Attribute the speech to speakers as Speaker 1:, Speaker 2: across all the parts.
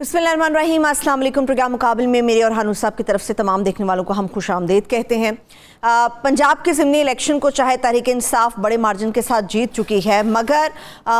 Speaker 1: बिस्मिल्लाहिर्रहमानिर्रहीम। अस्सलाम वालेकुम। प्रोग्राम मुकाबले में मेरे और हानू साहब की तरफ से तमाम देखने वालों को हम खुशामदीद कहते हैं। पंजाब के ज़िमनी इलेक्शन को चाहे तहरीक इंसाफ बड़े मार्जिन के साथ जीत चुकी है, मगर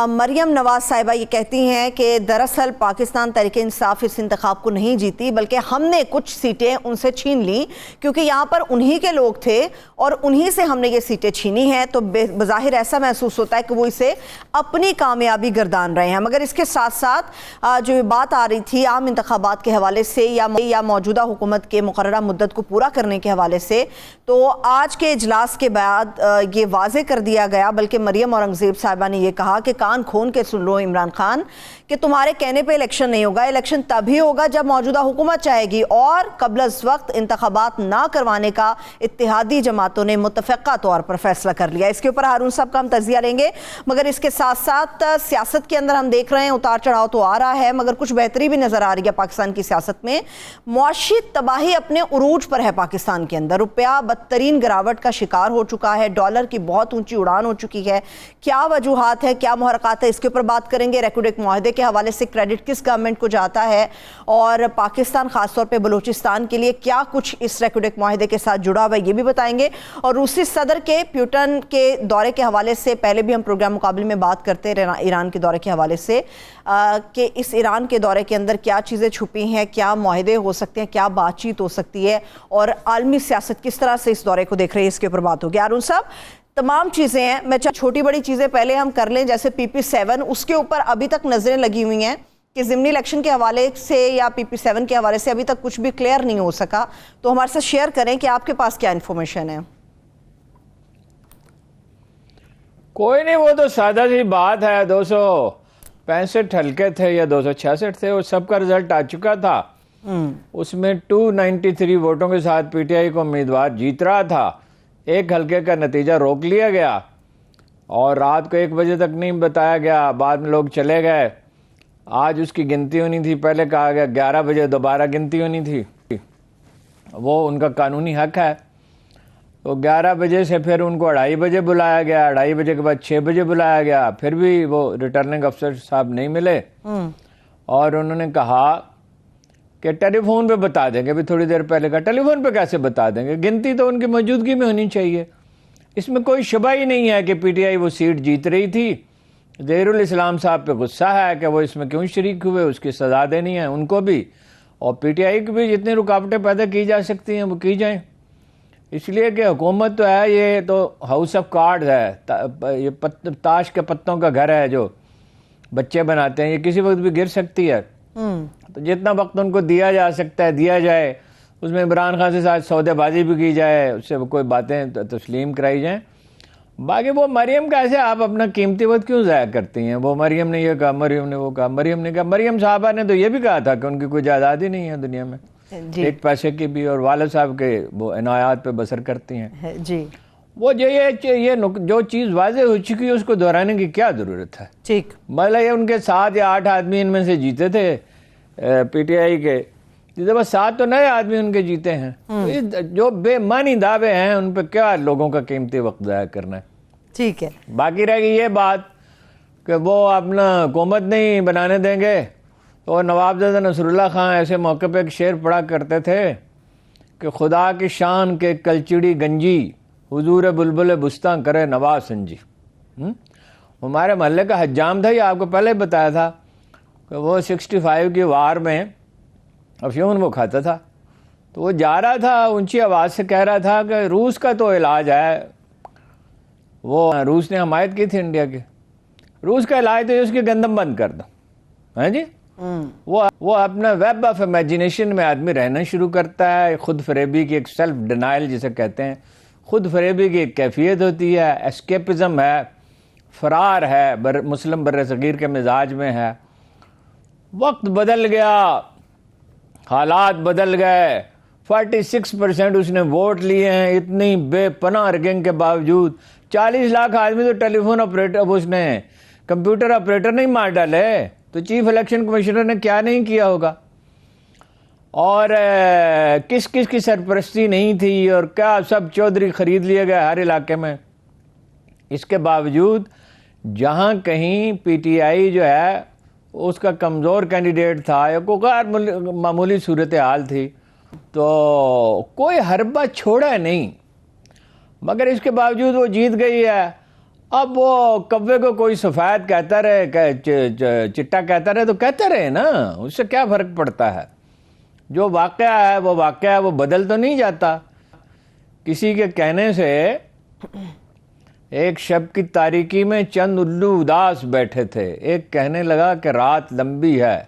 Speaker 1: मरियम नवाज साहिबा ये कहती हैं कि दरअसल पाकिस्तान तहरीक इंसाफ इस इंतखाब को नहीं जीती, बल्कि हमने कुछ सीटें उनसे छीन ली क्योंकि यहाँ पर उन्हीं के लोग थे और उन्हीं से हमने ये सीटें छीनी हैं। तो बज़ाहिर ऐसा महसूस होता है कि वो इसे अपनी कामयाबी गर्दान रहे हैं। मगर इसके साथ साथ जो बात आ रही थी आम इंतखाबात के हवाले से या मौजूदा हुकूमत के मुकर्ररा मुद्दत को पूरा करने के हवाले से, तो आज के इजलास के बाद ये वाजे कर दिया गया, बल्कि मरियम औरंगज़ेब साहिबा ने यह कहा कि कान खोल के सुन लो इमरान खान कि तुम्हारे कहने पे इलेक्शन नहीं होगा, इलेक्शन तभी होगा जब मौजूदा हुकूमत चाहेगी, और कबल अज़ वक्त इंतखाबात ना करवाने का इत्तेहादी जमातों ने मुतफ़क़ा तौर पर फैसला कर लिया। इसके ऊपर हारून साहब का हम तज़िया लेंगे, मगर इसके साथ साथ सियासत के अंदर हम देख रहे हैं उतार चढ़ाव तो आ रहा है, मगर कुछ बेहतरी भी नज़र आ रही है पाकिस्तान की सियासत में। मुआशी तबाही अपने उरूज पर है पाकिस्तान के अंदर, रुपया बदतरीन गिरावट का शिकार हो चुका है, डॉलर की बहुत ऊंची उड़ान हो चुकी है। क्या वजूहात है, क्या मुहरक़ात है, इसके ऊपर बात करेंगे। रेकुडेक मुआहदे के हवाले से क्रेडिट किस गवर्नमेंट को जाता है और पाकिस्तान खासतौर पर बलूचिस्तान के लिए क्या कुछ इस रेकुडेक मुआहदे के साथ जुड़ा हुआ है, ये भी बताएंगे। और रूसी सदर के प्यूटन के दौरे के हवाले से पहले भी हम प्रोग्राम मुकाबले में बात करते रहे, ईरान के दौरे के हवाले से कि इस ईरान के दौरे के अंदर क्या चीज़ें छुपी हैं, क्या मुआहदे हो सकते हैं, क्या बातचीत हो सकती है और आलमी सियासत किस तरह से इस दौरे को देख रही है, इसके ऊपर बात होगी। अरुण साहब, तमाम चीज़ें हैं, मैं छोटी बड़ी चीज़ें पहले हम कर लें, जैसे PP7, उसके ऊपर अभी तक नज़रें लगी हुई हैं कि ज़िमनी इलेक्शन के हवाले से या PP7 के हवाले से अभी तक कुछ भी क्लियर नहीं हो सका, तो हमारे साथ शेयर करें कि आपके पास क्या इन्फॉर्मेशन है।
Speaker 2: कोई नहीं, वो तो सादा सी बात है। 265 हल्के थे या 266 थे, वो सबका रिजल्ट आ चुका था। उसमें 293 वोटों के साथ PTI को उम्मीदवार जीत रहा था। एक हल्के का नतीजा रोक लिया गया और रात को 1 बजे तक नहीं बताया गया, बाद में लोग चले गए। आज उसकी गिनती होनी थी, पहले कहा गया 11 बजे दोबारा गिनती होनी थी, वो उनका कानूनी हक है। तो 11 बजे से फिर उनको 2:30 बजे बुलाया गया, 2:30 बजे के बाद 6 बजे बुलाया गया, फिर भी वो रिटर्निंग अफसर साहब नहीं मिले और उन्होंने कहा कि टेलीफोन पे बता देंगे। भी थोड़ी देर पहले का टेलीफोन पे कैसे बता देंगे, गिनती तो उनकी मौजूदगी में होनी चाहिए। इसमें कोई शुबा ही नहीं है कि PTI वो सीट जीत रही थी। ज़हीरुल इस्लाम साहब पे गुस्सा है कि वो इसमें क्यों शरीक हुए, उसकी सजा देनी है उनको भी, और PTI की भी जितनी रुकावटें पैदा की जा सकती हैं वो की जाएं। इसलिए कि हुकूमत तो है, ये तो हाउस ऑफ कार्ड्स है, ये ताश के पत्तों का घर है जो बच्चे बनाते हैं, ये किसी वक्त भी गिर सकती है। तो जितना वक्त उनको दिया जा सकता है दिया जाए, उसमें इमरान खान से साथ सौदेबाजी भी की जाए, उससे कोई बातें तस्लीम कराई जाएं। बाकी वो मरियम कैसे आप अपना कीमती वक्त क्यों ज़ाया करती हैं? वो मरियम ने ये कहा, मरियम ने वो कहा, मरियम ने कहा। मरियम साहबा ने तो ये भी कहा था कि उनकी कोई जायदाद ही नहीं है दुनिया में, एक पैसे की भी, और वालिद साहब के वो इनायात पे बसर करती हैं जी। वो ये जो चीज़ वाजे हो चुकी है उसको दोहराने की क्या ज़रूरत है? ठीक, मतलब ये उनके 7 या 8 आदमी इनमें से जीते थे PTI के, जिसे बस 7 तो नए आदमी उनके जीते हैं। तो ये जो बेमानी दावे हैं उन पर क्या लोगों का कीमती वक्त ज़ाया करना है? ठीक है। बाकी रह गई ये बात कि वो अपना हुकूमत नहीं बनाने देंगे, तो नवाबजादा नसरुल्लाह खान ऐसे मौके पे एक शेर पढ़ा करते थे कि खुदा की शान के कलचिड़ी गंजी, हुजूर बुलबुल बुस्तां करे नवाज संजी। हमारे मोहल्ले का हज्जाम था, ये आपको पहले बताया था कि वो 65 की वार में अफयून वो खाता था। तो वो जा रहा था, ऊंची आवाज़ से कह रहा था कि रूस का तो इलाज है। वो रूस ने हमायत की थी इंडिया की, रूस का इलाज तो उसकी गंदम बंद कर दो, है जी। वो अपना वेब ऑफ इमेजिनेशन में आदमी रहना शुरू करता है। खुद फरेबी की एक सेल्फ डिनाइल जिसे कहते हैं, खुद फरेबी की एक कैफियत होती है, एस्केपिज्म है, फरार है, मुस्लिम बर्रे सगीर के मिजाज में है। वक्त बदल गया, हालात बदल गए। 46% उसने वोट लिए हैं, इतनी बेपनाह रैंकिंग के बावजूद। 40 लाख आदमी तो टेलीफोन ऑपरेटर, उसने कंप्यूटर ऑपरेटर नहीं मार डाले, तो चीफ इलेक्शन कमिश्नर ने क्या नहीं किया होगा, और किस किस की सरपरस्ती नहीं थी, और क्या सब चौधरी खरीद लिए गए हर इलाके में। इसके बावजूद जहां कहीं PTI जो है उसका कमज़ोर कैंडिडेट था या कोई गैर मामूली सूरत हाल थी, तो कोई हरबा छोड़ा नहीं, मगर इसके बावजूद वो जीत गई है। अब वो कव्वे को कोई सफ़ेद कहता रहे, चिट्टा कहता रहे, तो कहते रहे ना, उससे क्या फ़र्क पड़ता है। जो वाक़या है वो वाक़या है, वो बदल तो नहीं जाता। किसी के कहने से एक शब की तारीकी में चंद उल्लू उदास बैठे थे। एक कहने लगा कि रात लंबी है,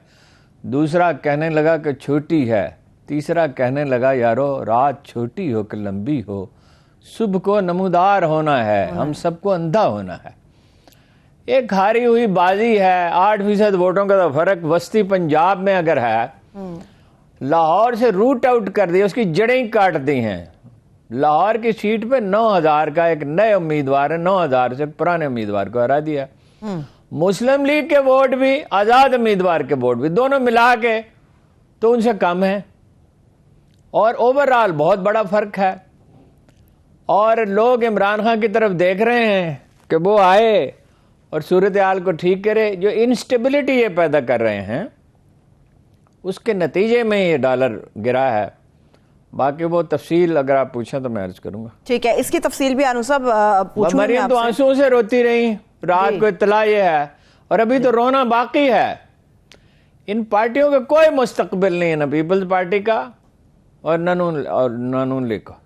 Speaker 2: दूसरा कहने लगा कि छोटी है, तीसरा कहने लगा यारो रात छोटी हो कि लंबी हो, सुबह को नमूदार होना है, हम सबको अंधा होना है। एक हारी हुई बाजी है, 8% वोटों का तो फर्क वस्ती पंजाब में अगर है, लाहौर से रूट आउट कर दिया, उसकी जड़ें ही काट दी हैं। लाहौर की सीट पे 9000 का एक नए उम्मीदवार है, 9000 से पुराने उम्मीदवार को हरा दिया। मुस्लिम लीग के वोट भी, आजाद उम्मीदवार के वोट भी, दोनों मिला के तो उनसे कम है, और ओवरऑल बहुत बड़ा फर्क है। और लोग इमरान खान की तरफ देख रहे हैं कि वो आए और सूरत हाल को ठीक करे। जो इंस्टेबिलिटी ये पैदा कर रहे हैं उसके नतीजे में ये डॉलर गिरा है। बाकी वो तफसील अगर आप पूछें तो मैं अर्ज करूंगा।
Speaker 1: ठीक है, इसकी तफसील भी अनु साहब पूछूंगी।
Speaker 2: मरियम तो आंसुओं से रोती रही, रात को इत्तला ये है, और अभी तो रोना बाकी है। इन पार्टियों का कोई मुस्तकबिल नहीं है, ना पीपल्स पार्टी का और नून लीग का।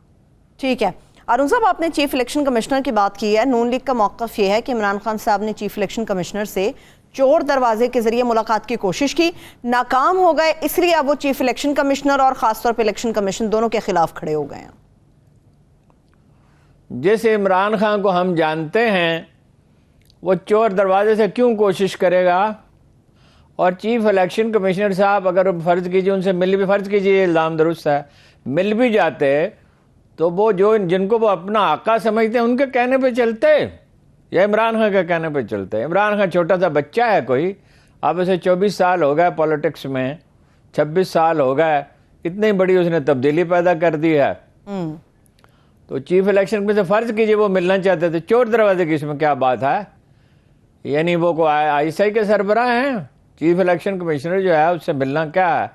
Speaker 1: ठीक है अरुण साहब, आपने चीफ इलेक्शन कमिश्नर की बात की है। नून लीग का मौक़िफ़ ये है कि इमरान खान साहब ने चीफ इलेक्शन कमिश्नर से चोर दरवाजे के जरिए मुलाकात की कोशिश की, नाकाम हो गए, इसलिए अब वो चीफ इलेक्शन कमिश्नर और खासतौर पर इलेक्शन कमीशन दोनों के खिलाफ खड़े हो गए हैं।
Speaker 2: जैसे इमरान खान को हम जानते हैं, वो चोर दरवाजे से क्यों कोशिश करेगा। और चीफ इलेक्शन कमिश्नर साहब अगर फर्ज कीजिए उनसे मिल भी, फर्ज कीजिए इल्ज़ाम दुरुस्त है, मिल भी जाते तो वो जो जिनको वो अपना आका समझते हैं उनके कहने पे चलते या इमरान खान के कहने पे चलते। इमरान खान छोटा सा बच्चा है कोई, अब उसे 24 साल हो गए पॉलिटिक्स में, 26 साल हो गए, इतनी बड़ी उसने तब्दीली पैदा कर दी है। तो चीफ इलेक्शन में से फर्ज कीजिए वो मिलना चाहते थे, चोर दरवाजे की इसमें क्या बात है। यानी वो को ISI के सरबराह हैं, चीफ इलेक्शन कमिश्नर जो है उससे मिलना क्या है,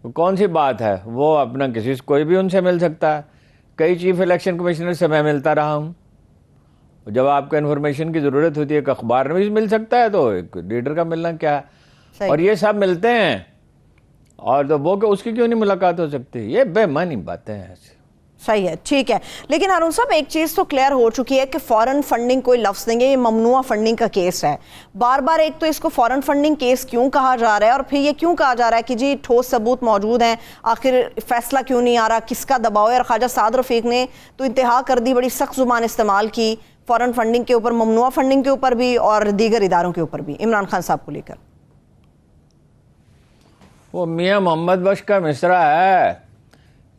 Speaker 2: कौन सी बात है। वो अपना किसी से कोई भी उनसे मिल सकता है। कई चीफ इलेक्शन कमिश्नर से मैं मिलता रहा हूँ। जब आपको इन्फॉर्मेशन की ज़रूरत होती है, एक अखबार में भी मिल सकता है, तो एक लीडर का मिलना क्या है। और ये सब मिलते हैं, और तो वो उसकी क्यों नहीं मुलाकात हो सकती। ये बेमानी बातें हैं।
Speaker 1: सही है, ठीक है। लेकिन अरुण साहब, एक चीज़ तो क्लियर हो चुकी है कि फॉरेन फंडिंग कोई लफ्ज़ नहीं है, ये ममनुआ फंडिंग का केस है। बार बार एक तो इसको फॉरेन फंडिंग केस क्यों कहा जा रहा है, और फिर ये क्यों कहा जा रहा है कि जी ठोस सबूत मौजूद हैं, आखिर फैसला क्यों नहीं आ रहा, किसका दबाव है। और ख्वाजा साद रफीक ने तो इंतहा कर दी, बड़ी सख्त जुबान इस्तेमाल की फॉरेन फंडिंग के ऊपर, ममनुआ फंडिंग के ऊपर भी और दीगर इदारों के ऊपर भी, इमरान खान साहब को लेकर।
Speaker 2: वो मियाँ मोहम्मद बख्श का मिसरा है,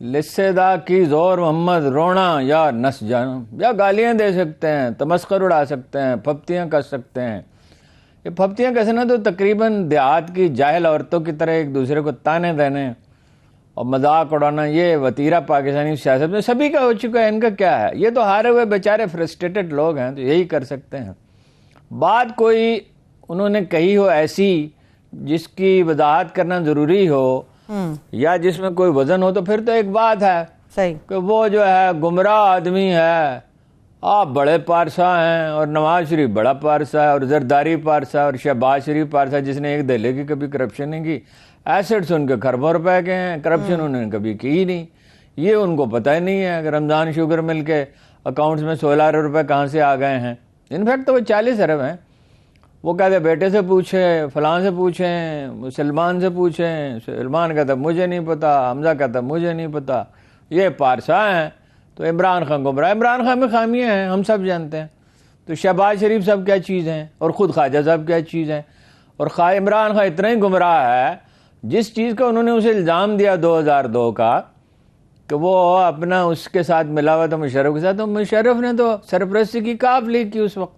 Speaker 2: लिस्सेदा की जोर मोहम्मद रोना या नस जाना, या गालियाँ दे सकते हैं, तमस्कर उड़ा सकते हैं, फप्तियाँ कर सकते हैं। ये फप्तियाँ कसना तो तकरीबन देहात की जाहिल औरतों की तरह एक दूसरे को ताने देने और मजाक उड़ाना, ये वतीरा पाकिस्तानी सियासत में सभी का हो चुका है। इनका क्या है, ये तो हारे हुए बेचारे फ्रस्ट्रेटेड लोग हैं, तो यही कर सकते हैं। बात कोई उन्होंने कही हो ऐसी जिसकी वजाहत करना ज़रूरी हो या जिसमें कोई वजन हो, तो फिर तो एक बात है
Speaker 1: सही
Speaker 2: कि वो जो है गुमराह आदमी है, आप बड़े पारसा हैं, और नवाज शरीफ बड़ा पारसा है, और जरदारी पारसा, और शहबाज शरीफ पारसा जिसने एक दहले की कभी करप्शन नहीं की, एसेट्स उनके खरबों रुपए के हैं, करप्शन उन्होंने कभी की ही नहीं। ये उनको पता ही नहीं है कि रमज़ान शुगर मिल के अकाउंट्स में 16 अरब रुपये कहाँ से आ गए हैं। इनफैक्ट तो वो 40 अरब हैं। वो कहते बेटे से पूछें, फलां से पूछें, सलमान से पूछें। सलमान कहता मुझे नहीं पता, हमजा कहता मुझे नहीं पता। ये पारसा हैं। तो इमरान खान गुमराह, इमरान खान में खामियाँ हैं, हम सब जानते हैं। तो शहबाज शरीफ साहब क्या चीज़ हैं, और ख़ुद ख्वाजा साहब क्या चीज़ हैं। और इमरान खान इतना ही गुमराह है, जिस चीज़ का उन्होंने उसे इल्ज़ाम दिया 2002 का कि वो अपना उसके साथ मिला हुआ था मुशर्रफ के साथ, तो मुशर्रफ ने तो सरपरस्ती की, काफिले की उस वक्त।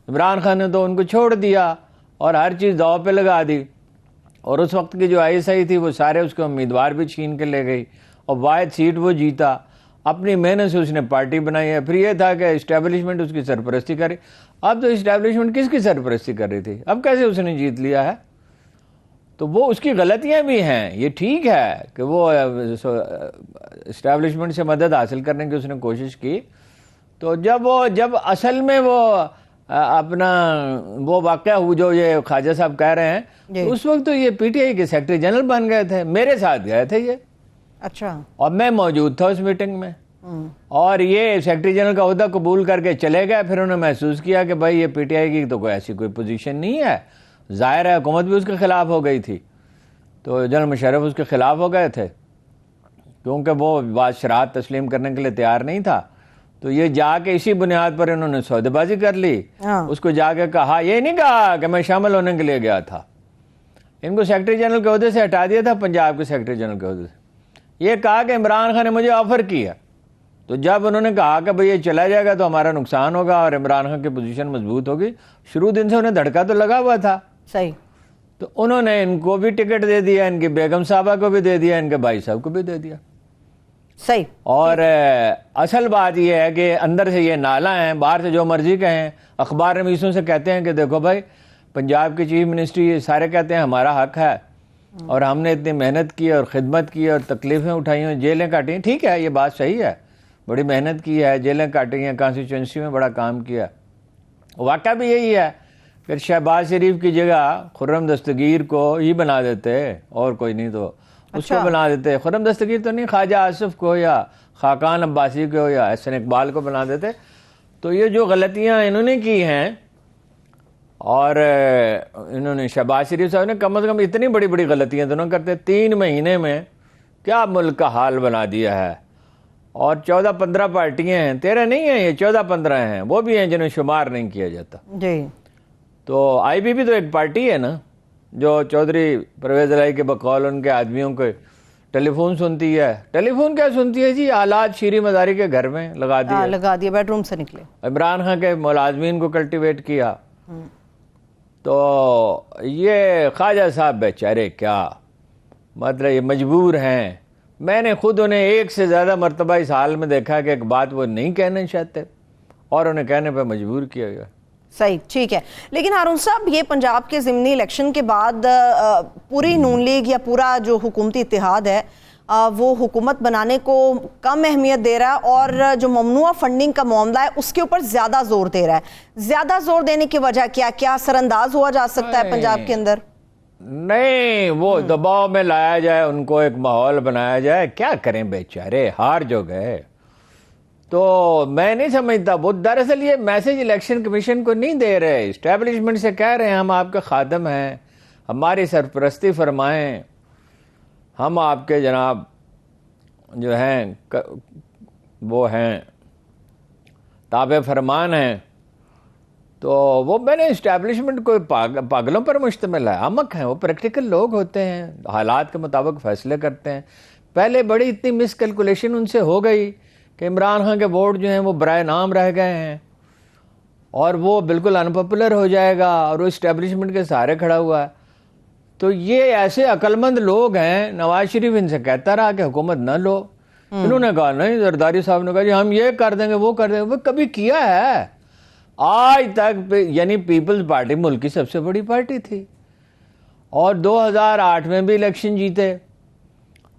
Speaker 2: इमरान खान ने तो उनको छोड़ दिया और हर चीज़ दाव पे लगा दी। और उस वक्त की जो ISI थी वो सारे उसके उम्मीदवार भी छीन के ले गई, और वाहिद सीट वो जीता। अपनी मेहनत से उसने पार्टी बनाई है। फिर ये था कि इस्टेब्लिशमेंट उसकी सरपरस्ती करे। अब तो इस्टेब्लिशमेंट किसकी सरपरस्ती कर रही थी, अब कैसे उसने जीत लिया है। तो वो उसकी गलतियां भी हैं। ये ठीक है कि वो इस्टेब्लिशमेंट से मदद हासिल करने की उसने कोशिश की। तो जब असल में वो अपना वो वाक़या हुआ जो ये ख्वाजा साहब कह रहे हैं, तो उस वक्त तो ये पीटीआई के सेक्रेटरी जनरल बन गए थे, मेरे साथ गए थे ये।
Speaker 1: अच्छा।
Speaker 2: और मैं मौजूद था उस मीटिंग में। और ये सेक्रेटरी जनरल का ओहदा कबूल करके चले गए। फिर उन्होंने महसूस किया कि भाई ये पीटीआई की तो कोई ऐसी कोई पोजीशन नहीं है, जाहिर है हुकूमत भी उसके खिलाफ हो गई थी, तो जनरल मुशर्रफ उसके खिलाफ हो गए थे क्योंकि वो बादशाहत तस्लीम करने के लिए तैयार नहीं था। तो ये जाके इसी बुनियाद पर इन्होंने सौदेबाजी कर ली। उसको जाके कहा, ये नहीं कहा कि मैं शामिल होने के लिए गया था, इनको सेक्रेटरी जनरल के ओहदे से हटा दिया था, पंजाब के सेक्रेटरी जनरल के ओहदे से। ये कहा कि इमरान खान ने मुझे ऑफर किया। तो जब उन्होंने कहा कि भाई ये चला जाएगा तो हमारा नुकसान होगा और इमरान खान की पोजीशन मजबूत होगी, शुरू दिन से उन्हें धड़का तो लगा हुआ था।
Speaker 1: सही।
Speaker 2: तो उन्होंने इनको भी टिकट दे दिया, इनकी बेगम साहबा को भी दे दिया, इनके भाई साहब को भी दे दिया।
Speaker 1: सही।
Speaker 2: और असल बात यह है कि अंदर से ये नाला है, बाहर से जो मर्जी कहें। अखबार नवीसों से कहते हैं कि देखो भाई, पंजाब की चीफ मिनिस्ट्री ये सारे कहते हैं हमारा हक है और हमने इतनी मेहनत की और ख़िदमत की और तकलीफ़ें उठाई हैं, जेलें काटी हैं। ठीक है, ये बात सही है, बड़ी मेहनत की है, जेलें काटी हैं, कॉन्स्टिट्यूंसी में बड़ा काम किया। वाक़या भी यही है कि शहबाज शरीफ की जगह खुर्रम दस्तगीर को ही बना देते, और कोई नहीं तो उसको बना देते। खुर्रम दस्तगीर तो नहीं, ख्वाजा आसिफ को या खाकान अब्बासी को या एहसन इकबाल को बना देते। तो ये जो गलतियाँ इन्होंने की हैं, और इन्होंने शहबाज शरीफ साहब ने कम से कम इतनी बड़ी बड़ी गलतियाँ दोनों करते, 3 महीने में क्या मुल्क का हाल बना दिया है। और 14-15 पार्टियां हैं, 13 नहीं है, ये 14-15 हैं, वो भी हैं जिन्हें शुमार नहीं किया जाता
Speaker 1: जी।
Speaker 2: तो आईबीपी तो एक पार्टी है ना, जो चौधरी परवेज इलाही के बकौल उनके आदमियों के टेलीफोन सुनती है। टेलीफोन क्या सुनती है जी, आलात शीरी मदारी के घर में लगा दिया,
Speaker 1: बेडरूम से निकले,
Speaker 2: इमरान खान के मुलाजमीन को कल्टिवेट किया। तो ये ख्वाजा साहब बेचारे क्या मतलब ये मजबूर हैं। मैंने खुद उन्हें 1 से ज़्यादा मरतबा इस हाल में देखा कि एक बात वो नहीं कहना चाहते और उन्हें कहने पर मजबूर किया गया।
Speaker 1: सही, ठीक है। लेकिन हारून साहब, ये पंजाब के ज़िमनी इलेक्शन के बाद पूरी नून लीग या पूरा जो हुकूमती इत्तेहाद है वो हुकूमत बनाने को कम अहमियत दे रहा है और जो ममनुआ फंडिंग का मामला है उसके ऊपर ज़्यादा जोर दे रहा है। ज़्यादा जोर देने की वजह क्या असरअंदाज हुआ जा सकता है पंजाब के अंदर?
Speaker 2: नहीं, वो दबाव में लाया जाए, उनको एक माहौल बनाया जाए, क्या करें बेचारे, हार जो गए। तो मैं नहीं समझता वो दरअसल ये मैसेज इलेक्शन कमीशन को नहीं दे रहे, इस्टेब्लिशमेंट से कह रहे हैं हम आपके खादम हैं, हमारी सरपरस्ती फरमाएं, हम आपके जनाब जो हैं वो हैं ताबे फरमान हैं। तो वो मैंने इस्टेब्लिशमेंट को पागलों पर मुश्तमिल है, अमक हैं, वो प्रैक्टिकल लोग होते हैं, हालात के मुताबिक फैसले करते हैं। पहले बड़ी इतनी मिसकैलकुलेशन उनसे हो गई कि इमरान खान के वोट जो हैं वो बराए नाम रह गए हैं और वो बिल्कुल अनपॉपुलर हो जाएगा और वो इस्टेब्लिशमेंट के सहारे खड़ा हुआ है। तो ये ऐसे अक्लमंद लोग हैं, नवाज शरीफ इनसे कहता रहा कि हुकूमत न लो, इन्होंने कहा नहीं, जरदारी साहब ने कहा जी हम ये कर देंगे वो कर देंगे। वो कभी किया है आज तक? यानी पीपल्स पार्टी मुल्क की सबसे बड़ी पार्टी थी और 2008 में भी इलेक्शन जीते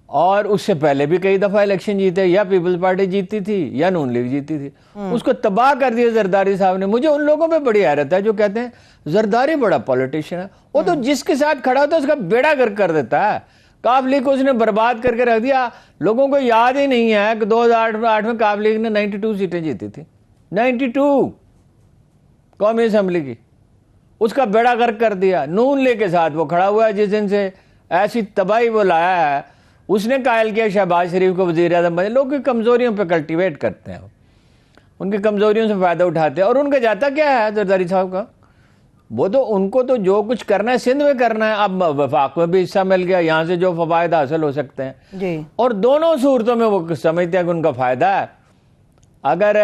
Speaker 2: और उससे पहले भी कई दफा इलेक्शन जीते, या पीपल्स पार्टी जीती थी या नून लीग जीती थी, उसको तबाह कर दिया जरदारी साहब ने। मुझे उन लोगों पे बड़ी हैरत है जो कहते हैं जरदारी बड़ा पॉलिटिशियन है। वो तो जिसके साथ खड़ा होता है उसका बेड़ा गर्क कर देता है। काफ लीग को उसने बर्बाद करके रख दिया। लोगों को याद ही नहीं है कि 2008 में काफ लीग ने 92 सीटें जीती थी, 92 कौमी असेंबली की, उसका बेड़ा गर्क कर दिया। नून लीग के साथ वो खड़ा हुआ है, जिस दिन से ऐसी तबाही वो लाया है, उसने कायल किया शहबाज शरीफ को वज़ीर आज़म बने। लोग की कमज़ोरियों पे कल्टीवेट करते हैं, उनकी कमज़ोरियों से फ़ायदा उठाते हैं। और उनका जाता क्या है जरदारी साहब का, वो तो उनको तो जो कुछ करना है सिंध में करना है। अब वफाक में भी हिस्सा मिल गया, यहाँ से जो फ़वायद हासिल हो सकते हैं जी। और दोनों सूरतों में वो समझते हैं कि उनका फ़ायदा है। अगर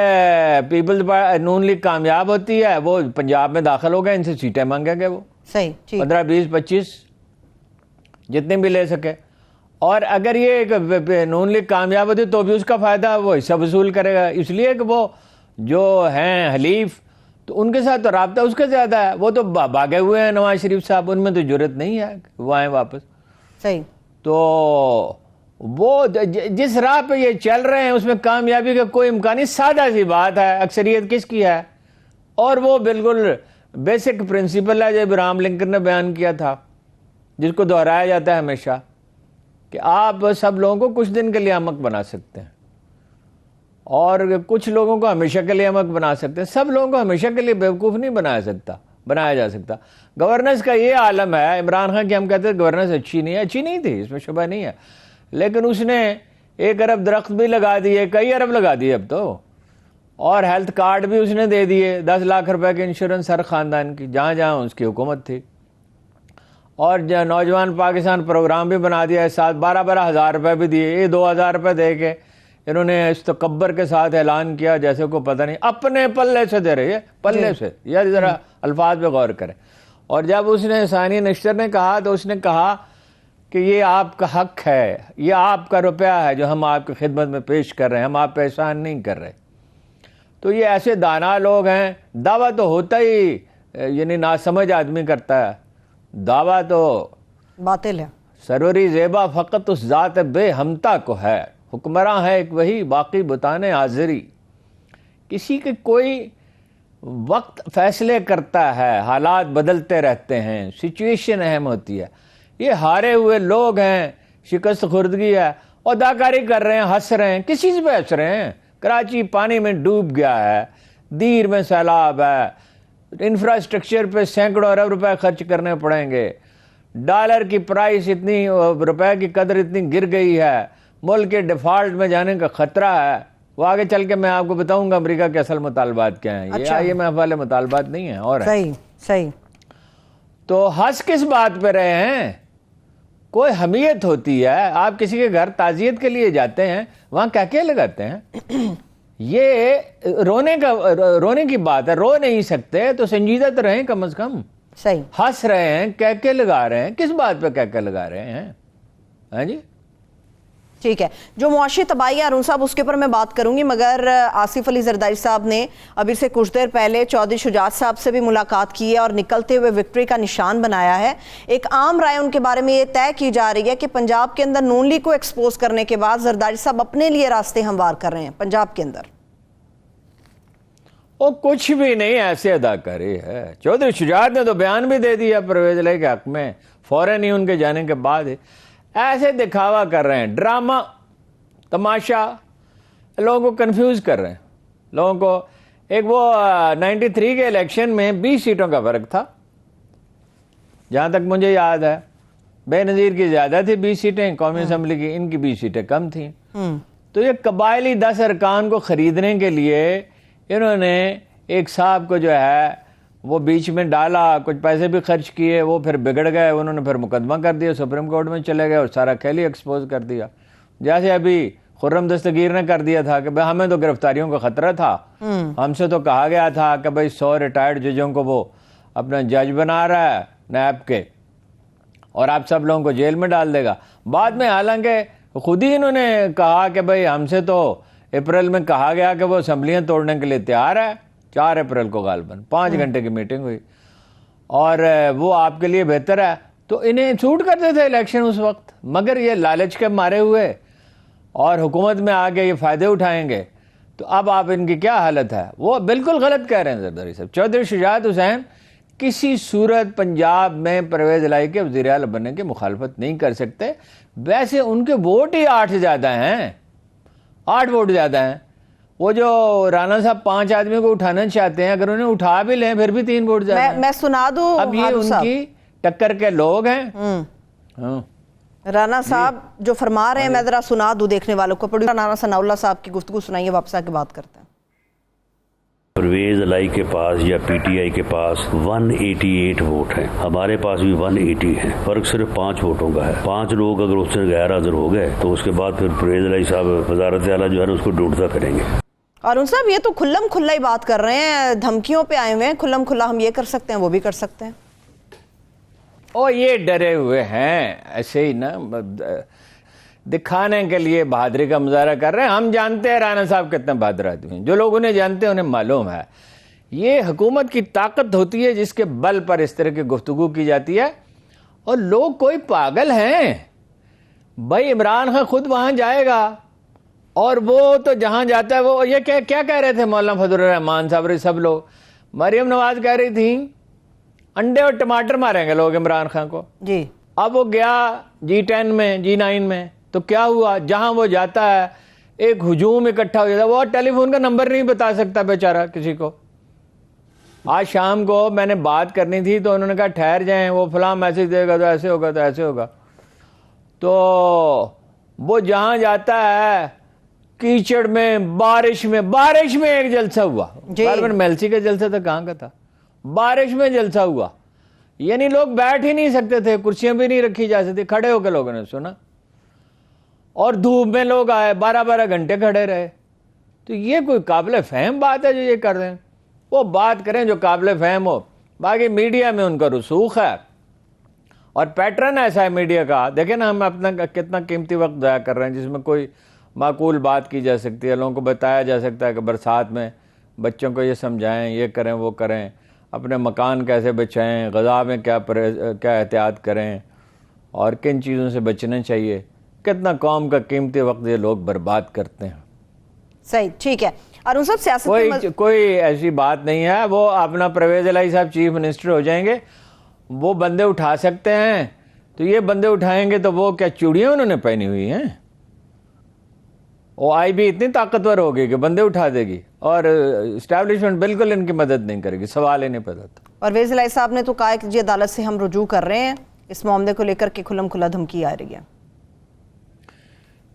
Speaker 2: पीपल्स नून लीग कामयाब होती है, वो पंजाब में दाखिल हो गए, इनसे सीटें मांगेंगे वो, सही 15, 20, 25 जितने भी ले सके। और अगर ये नून लीग कामयाब होती तो भी उसका फ़ायदा वो हिस्सा वसूल करेगा। इसलिए कि वो जो हैं हलीफ तो उनके साथ तो राब्ता उसका ज्यादा है, वो तो भागे हुए हैं नवाज शरीफ साहब, उनमें तो जरूरत नहीं है वो आए वापस।
Speaker 1: सही।
Speaker 2: तो वो जिस राह पे ये चल रहे हैं उसमें कामयाबी का कोई इम्कान नहीं। सादा सी बात है, अक्सरियत किसकी है, और वो बिल्कुल बेसिक प्रिंसिपल है जो इब्राहिम लिंकन ने बयान किया था, जिसको दोहराया जाता है हमेशा, कि आप सब लोगों को कुछ दिन के लिए अहमक बना सकते हैं और कुछ लोगों को हमेशा के लिए अहमक बना सकते हैं। सब लोगों को हमेशा के लिए बेवकूफ़ नहीं बनाया जा सकता। गवर्नेंस का ये आलम है। इमरान खान की हम कहते हैं गवर्नेंस अच्छी नहीं थी, इसमें शुबा नहीं है, लेकिन उसने 1 अरब दरख्त भी लगा दिए, कई अरब लगा दिए अब तो, और हेल्थ कार्ड भी उसने दे दिए, 10 लाख रुपए के इंश्योरेंस हर ख़ानदान की, जहाँ जहाँ उसकी हुकूमत थी। और नौजवान पाकिस्तान प्रोग्राम भी बना दिया है, साथ 12-12 हज़ार रुपये भी दिए। ये 2,000 रुपये दे के इन्होंने इस तकब्बर के साथ ऐलान किया जैसे को पता नहीं, अपने पल्ले से दे रहे हैं, पल्ले से। यार ज़रा अल्फाज पे गौर करें। और जब उसने सानिया निश्तर ने कहा तो उसने कहा कि ये आपका हक है, ये आपका रुपया है जो हम आपकी खिदमत में पेश कर रहे हैं, हम आप पे एहसान नहीं कर रहे। तो ये ऐसे दाना लोग हैं। दावा तो होता ही यानी नासमझ आदमी करता है, दावा तो
Speaker 1: बातिल है।
Speaker 2: सरोरी ज़ेबा फ़कत उस ज़ात बेहमता को है, हुक्मरां है एक वही बाकी बुताने हाजिरी। किसी के कोई वक्त फैसले करता है, हालात बदलते रहते हैं, सिचुएशन अहम होती है। ये हारे हुए लोग हैं, शिकस्त खुर्दगी है, अदाकारी कर रहे हैं, हंस रहे हैं। किस चीज़ पे हंस रहे हैं? कराची पानी में डूब गया है, दीर में सैलाब है, इंफ्रास्ट्रक्चर पे सैकड़ों अरब रुपए खर्च करने पड़ेंगे, डॉलर की प्राइस इतनी, रुपए की कदर इतनी गिर गई है, मुल्क के डिफॉल्ट में जाने का खतरा है। वो आगे चल के मैं आपको बताऊंगा अमेरिका के असल मुतालबात क्या हैं।
Speaker 1: अच्छा।
Speaker 2: ये IMF वाले मुतालबात नहीं है और
Speaker 1: सही।
Speaker 2: तो हंस किस बात पे रहे हैं? कोई हमीयत होती है, आप किसी के घर ताजियत के लिए जाते हैं, वहां क्या क्या लगाते हैं? ये रोने की बात है, रो नहीं सकते तो संजीदा तो रहें कम से कम।
Speaker 1: सही।
Speaker 2: हंस रहे हैं, क्या क्या लगा रहे हैं, किस बात पे क्या क्या लगा रहे हैं? हाँ जी,
Speaker 1: ठीक है। जो मुआशी तबाही है अरुण साहब, उसके ऊपर मैं बात करूंगी, मगर आसिफ अली जरदारी साहब ने अभी से कुछ देर पहले चौधरी शुजात साहब से भी मुलाकात की है और निकलते हुए विक्ट्री का निशान बनाया है। एक आम राय उनके बारे में ये तय की जा रही है कि पंजाब के अंदर नून लीग को एक्सपोज करने के बाद जरदारी साहब अपने लिए रास्ते हमवार कर रहे हैं पंजाब के अंदर।
Speaker 2: वो कुछ भी नहीं ऐसे अदा करे है। चौधरी शुजात ने तो बयान भी दे दिया परवेज इलाही के हक में, फौरन ही उनके जाने के बाद। ऐसे दिखावा कर रहे हैं, ड्रामा तमाशा, लोगों को कंफ्यूज कर रहे हैं। लोगों को एक वो 93 के इलेक्शन में 20 सीटों का फर्क था, जहां तक मुझे याद है। बेनज़ीर की ज्यादा थी 20 सीटें कौमी असम्बली की, इनकी 20 सीटें कम थी। तो ये कबायली 10 अरकान को खरीदने के लिए इन्होंने एक साहब को जो है वो बीच में डाला, कुछ पैसे भी खर्च किए, वो फिर बिगड़ गए, उन्होंने फिर मुकदमा कर दिया, सुप्रीम कोर्ट में चले गए और सारा खेल ही एक्सपोज कर दिया। जैसे अभी खुर्रम दस्तगीर ने कर दिया था कि भाई हमें तो गिरफ्तारियों का खतरा था, हमसे तो कहा गया था कि भाई 100 रिटायर्ड जजों को वो अपना जज बना रहा है नैब के और आप सब लोगों को जेल में डाल देगा। बाद में हालांकि खुद ही इन्होंने कहा कि भाई हमसे तो अप्रैल में कहा गया कि वो असम्बलियाँ तोड़ने के लिए तैयार है। 4 अप्रैल को गालबन 5 घंटे की मीटिंग हुई और वो आपके लिए बेहतर है। तो इन्हें छूट करते थे इलेक्शन उस वक्त, मगर ये लालच के मारे हुए और हुकूमत में आके ये फ़ायदे उठाएंगे। तो अब आप इनकी क्या हालत है? वो बिल्कुल गलत कह रहे हैं जरदारी साहब। चौधरी शुजात हुसैन किसी सूरत पंजाब में परवेज इलाही के वज़ीर आला बनने की मुखालफत नहीं कर सकते। वैसे उनके वोट ही 8 ज़्यादा हैं, 8 वोट ज़्यादा हैं। वो जो राणा साहब 5 आदमियों को उठाना चाहते हैं, अगर उन्हें उठा भी लें फिर भी 3 वोट ज़्यादा।
Speaker 1: मैं सुना दूं,
Speaker 2: अब ये उनकी टक्कर के लोग हैं। हाँ।
Speaker 1: राणा साहब जो फरमा रहे हैं, मैं जरा सुना दूं देखने वालों को। प्रोड्यूसर राणा सनाउल्लाह साहब की गुफ्तगू सुनाइए, वापस आके बात करते हैं।
Speaker 3: परवेज इलाही के पास या PTI के पास 188 वोट हैं, हमारे पास भी 180 हैं। फर्क सिर्फ 5 वोटों का है। 5 लोग अगर उससे गैर हाजिर हो गए तो उसके बाद फिर परवेज इलाही साहब वजारत आला जो है उसको ढूंढता करेंगे।
Speaker 1: और उन साहब ये तो खुल्लम खुल्ला ही बात कर रहे हैं, धमकियों पे आए हुए हैं, खुल्लम खुल्ला हम ये कर सकते हैं वो भी कर सकते हैं।
Speaker 2: और ये डरे हुए हैं ऐसे ही ना, दिखाने के लिए बहादुरी का मुजाहरा कर रहे हैं। हम जानते हैं राणा साहब कितने बहादुर आदमी हैं, जो लोग उन्हें जानते हैं उन्हें मालूम है। ये हुकूमत की ताकत होती है जिसके बल पर इस तरह की गुफ्तगू की जाती है। और लोग कोई पागल हैं भाई, इमरान खान खुद वहां जाएगा और वो तो जहां जाता है वो ये क्या क्या कह रहे थे मौलाना फजल रहमान साहब, सब लोग, मरियम नवाज कह रही थी अंडे और टमाटर मारेंगे लोग इमरान खान को
Speaker 1: जी।
Speaker 2: अब वो गया G10 में G9 में, तो क्या हुआ, जहां वो जाता है एक हुजूम इकट्ठा हो जाता है, वो टेलीफोन का नंबर नहीं बता सकता बेचारा किसी को। आज शाम को मैंने बात करनी थी तो उन्होंने कहा ठहर जाएं, वो फलां मैसेज देगा तो ऐसे होगा तो ऐसे होगा। तो वो जहां जाता है कीचड़ में, बारिश में एक जलसा हुआ, मेलसी का जलसा तो कहां का था, बारिश में जलसा हुआ, यानी लोग बैठ ही नहीं सकते थे, कुर्सियां भी नहीं रखी जा सकती, खड़े होकर लोगों ने सुना। और धूप में लोग आए, 12-12 घंटे खड़े रहे। तो ये कोई काबिल फहम बात है जो ये कर रहे हैं? वो बात करें जो काबिल फहम हो। बाकी मीडिया में उनका रसूख है और पैटर्न ऐसा है मीडिया का। देखें ना, हम अपना कितना कीमती वक्त ज़ाया कर रहे हैं जिसमें कोई माकूल बात की जा सकती है, लोगों को बताया जा सकता है कि बरसात में बच्चों को ये समझाएं, ये करें, वो करें, अपने मकान कैसे बचाएं, ग़ज़ा में क्या एहतियात करें और किन चीज़ों से बचना चाहिए। कितना कौम का कीमती वक्त ये लोग बर्बाद करते हैं।
Speaker 1: सही, ठीक है। और उन सब सियासत
Speaker 2: कोई ऐसी बात नहीं है। वो अपना परवेज़ इलाही साहब चीफ मिनिस्टर हो जाएंगे, वो बंदे उठा सकते हैं, तो ये बंदे उठाएंगे तो वो क्या चूड़ियाँ उन्होंने पहनी हुई हैं? वो आई भी इतनी ताकतवर होगी कि बंदे उठा देगी और इस्टेब्लिशमेंट बिल्कुल इनकी मदद नहीं करेगी, सवाल ही नहीं पैदा होता।
Speaker 1: परवेज़ इलाही साहब ने तो कहा कि जी अदालत से हम रुजू कर रहे हैं, इस मामले को लेकर के खुल्लम खुल्ला धमकी आ रही है।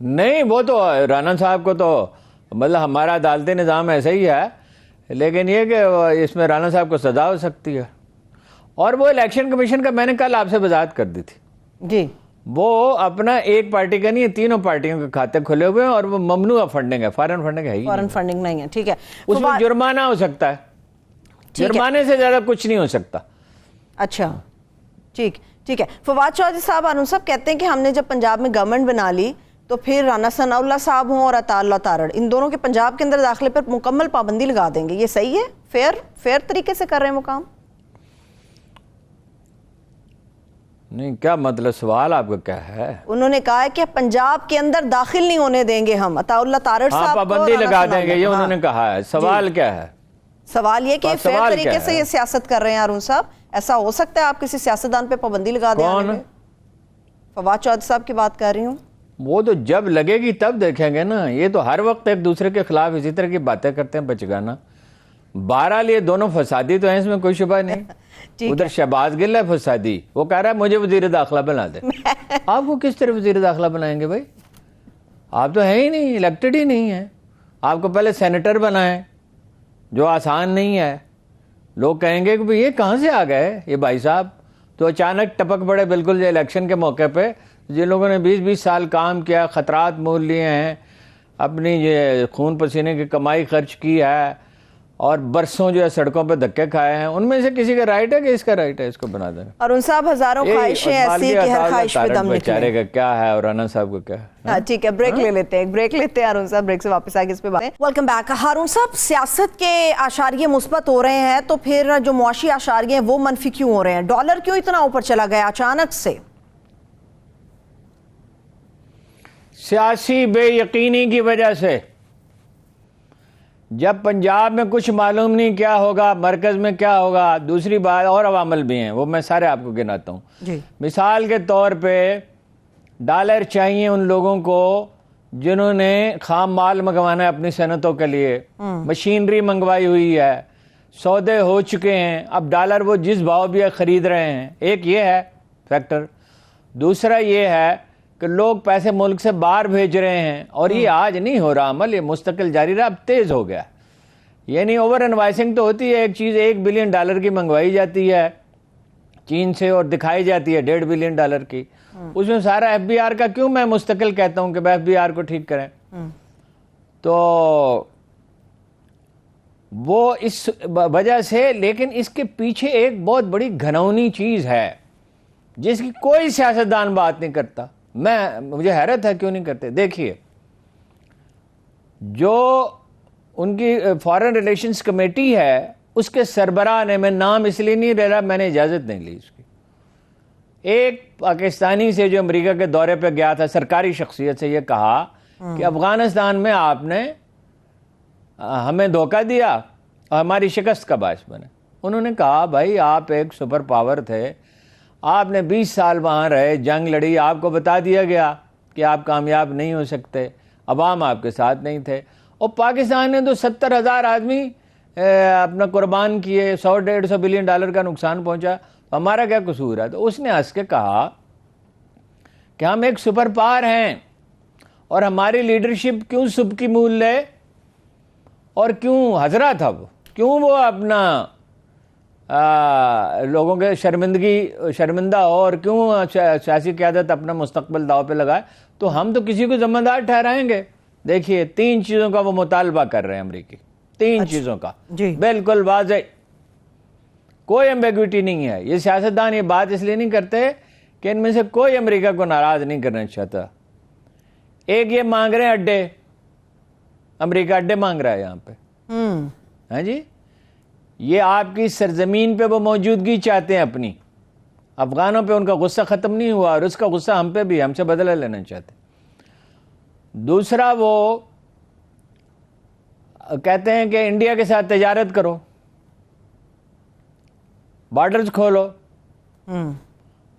Speaker 2: नहीं, वो तो राना साहब को तो मतलब हमारा अदालती निज़ाम ऐसा ही है, लेकिन ये कि इसमें राना साहब को सजा हो सकती है। और वो इलेक्शन कमीशन का मैंने कल आपसे वजाहत कर दी थी
Speaker 1: जी,
Speaker 2: वो अपना एक पार्टी का नहीं है, तीनों पार्टियों के खाते खुले हुए हैं और वो ममनुआ फंडिंग है, फॉरेन फंडिंग है ही
Speaker 1: फॉरेन फंडिंग नहीं है, ठीक है।
Speaker 2: उसमें जुर्माना हो सकता है, जुर्माने से ज्यादा कुछ नहीं हो सकता।
Speaker 1: अच्छा, ठीक है। फवाद चौधरी साहब, अनु साहब कहते हैं कि हमने जब पंजाब में गवर्नमेंट बना ली तो फिर राना सनाउल्लाह साहब हों और अताउल्लाह तारड़, इन दोनों के पंजाब के अंदर दाखिले पर मुकम्मल पाबंदी लगा देंगे। ये सही है? फेयर तरीके से कर रहे हैं वो काम?
Speaker 2: नहीं, क्या मतलब, सवाल आपका क्या है?
Speaker 1: उन्होंने कहा है कि पंजाब के अंदर दाखिल नहीं होने देंगे हम अताउल्लाह तारड़ साहब को,
Speaker 2: पाबंदी लगा देंगे, ये उन्होंने कहा है। सवाल क्या है?
Speaker 1: सवाल ये कि फेयर तरीके से ये सियासत कर रहे हैं अरुण साहब। ऐसा हो सकता है आप किसी सियासतदान पे पाबंदी लगा दें? फवाद चौधरी साहब की बात कर रही हूँ।
Speaker 2: वो तो जब लगेगी तब देखेंगे ना। ये तो हर वक्त एक दूसरे के खिलाफ इसी तरह की बातें करते हैं बचगाना। बहरहाल ये दोनों फसादी तो हैं, इसमें कोई शुबा नहीं। उधर शहबाज गिल है फसादी, वो कह रहा है मुझे वजीर दाखिला बना दे। आपको किस तरह वजीर दाखिला बनाएंगे भाई? आप तो है ही नहीं, इलेक्टेड ही नहीं है। आपको पहले सेनेटर बनाए, जो आसान नहीं है। लोग कहेंगे कि भाई ये कहाँ से आ गए ये भाई साहब, तो अचानक टपक पड़े बिल्कुल जो इलेक्शन के मौके पे। जिन लोगों ने 20-20 साल काम किया, खतरात मोल लिए हैं, अपनी ये खून पसीने की कमाई खर्च की है और बरसों जो है सड़कों पे धक्के खाए हैं, उनमें से किसी का राइट है कि इसका राइट है इसको बना देना?
Speaker 1: और उन साहब हजारों ख्वाहिशें ऐसी कि हर ख्वाहिश पे दम निकले।
Speaker 2: बेचारे का क्या है और राना साहब का क्या है?
Speaker 1: हाँ, ठीक है, ब्रेक ले लेते हैं हारून साहब, ब्रेक से वापस आगे इस पे बात। Welcome back. हारून साहब, सियासत के आशारिये मुस्बत हो रहे हैं तो फिर जो मुआशी आशारिये हैं वो मनफी क्यों हो रहे हैं? डॉलर क्यों इतना ऊपर चला गया अचानक से?
Speaker 2: सियासी बेयकीनी की वजह से। जब पंजाब में कुछ मालूम नहीं क्या होगा, मरकज में क्या होगा, दूसरी बात और अवामल भी हैं, वो मैं सारे आपको गिनाता हूँ। मिसाल के तौर पे डॉलर चाहिए उन लोगों को जिन्होंने खाम माल मंगवाना है अपनी सनतों के लिए, मशीनरी मंगवाई हुई है, सौदे हो चुके हैं, अब डॉलर वो जिस भाव भी खरीद रहे हैं। एक ये है फैक्टर। दूसरा ये है कि लोग पैसे मुल्क से बाहर भेज रहे हैं और ये आज नहीं हो रहा अमल, ये मुस्तकिल जारी रहा, अब तेज हो गया। यानी ओवर इनवाइसिंग तो होती है, एक चीज़ $1 बिलियन की मंगवाई जाती है चीन से और दिखाई जाती है $1.5 बिलियन की। उसमें सारा FBR का क्यों मैं मुस्तकिल कहता हूं कि FBR को ठीक करें, तो वो इस वजह से। लेकिन इसके पीछे एक बहुत बड़ी घनौनी चीज है जिसकी कोई सियासतदान बात नहीं करता। मुझे हैरत है क्यों नहीं करते। देखिए, जो उनकी फॉरेन रिलेशंस कमेटी है उसके सरबराह ने, मैं नाम इसलिए नहीं ले रहा, मैंने इजाज़त नहीं ली उसकी, एक पाकिस्तानी से जो अमेरिका के दौरे पे गया था, सरकारी शख्सियत से ये कहा कि अफगानिस्तान में आपने हमें धोखा दिया और हमारी शिकस्त का बायस बने। उन्होंने कहा भाई आप एक सुपर पावर थे, आपने 20 साल वहाँ रहे, जंग लड़ी, आपको बता दिया गया कि आप कामयाब नहीं हो सकते, अवाम आपके साथ नहीं थे, और पाकिस्तान ने तो 70,000 आदमी अपना कुर्बान किए, 100-150 बिलियन डॉलर का नुकसान पहुंचा, तो हमारा क्या कसूर है? तो उसने हंस के कहा कि हम एक सुपर पावर हैं और हमारी लीडरशिप क्यों सुबकी मूल्य और क्यों हजरा था, क्यों वो अपना लोगों के शर्मिंदा हो और क्यों सियासी क़यादत अपना मुस्तकबिल दाव पे लगाए, तो हम तो किसी को जिम्मेदार ठहराएंगे। देखिए 3 चीज़ों का वो मुतालबा कर रहे हैं अमरीकी, 3 चीज़ों का बिल्कुल वाज़ेह, कोई एम्बिग्विटी नहीं है। ये सियासतदान ये बात इसलिए नहीं करते कि इनमें से कोई अमेरिका को नाराज़ नहीं करना चाहता। एक ये मांग रहे हैं अड्डे, अमेरिका अड्डे मांग रहा है यहाँ पे, हाँ जी, ये आपकी सरजमीन पे वो मौजूदगी चाहते हैं अपनी। अफगानों पे उनका गुस्सा ख़त्म नहीं हुआ और उसका गुस्सा हम पे भी, हमसे बदला लेना चाहते। दूसरा वो कहते हैं कि इंडिया के साथ तजारत करो, बॉर्डर्स खोलो,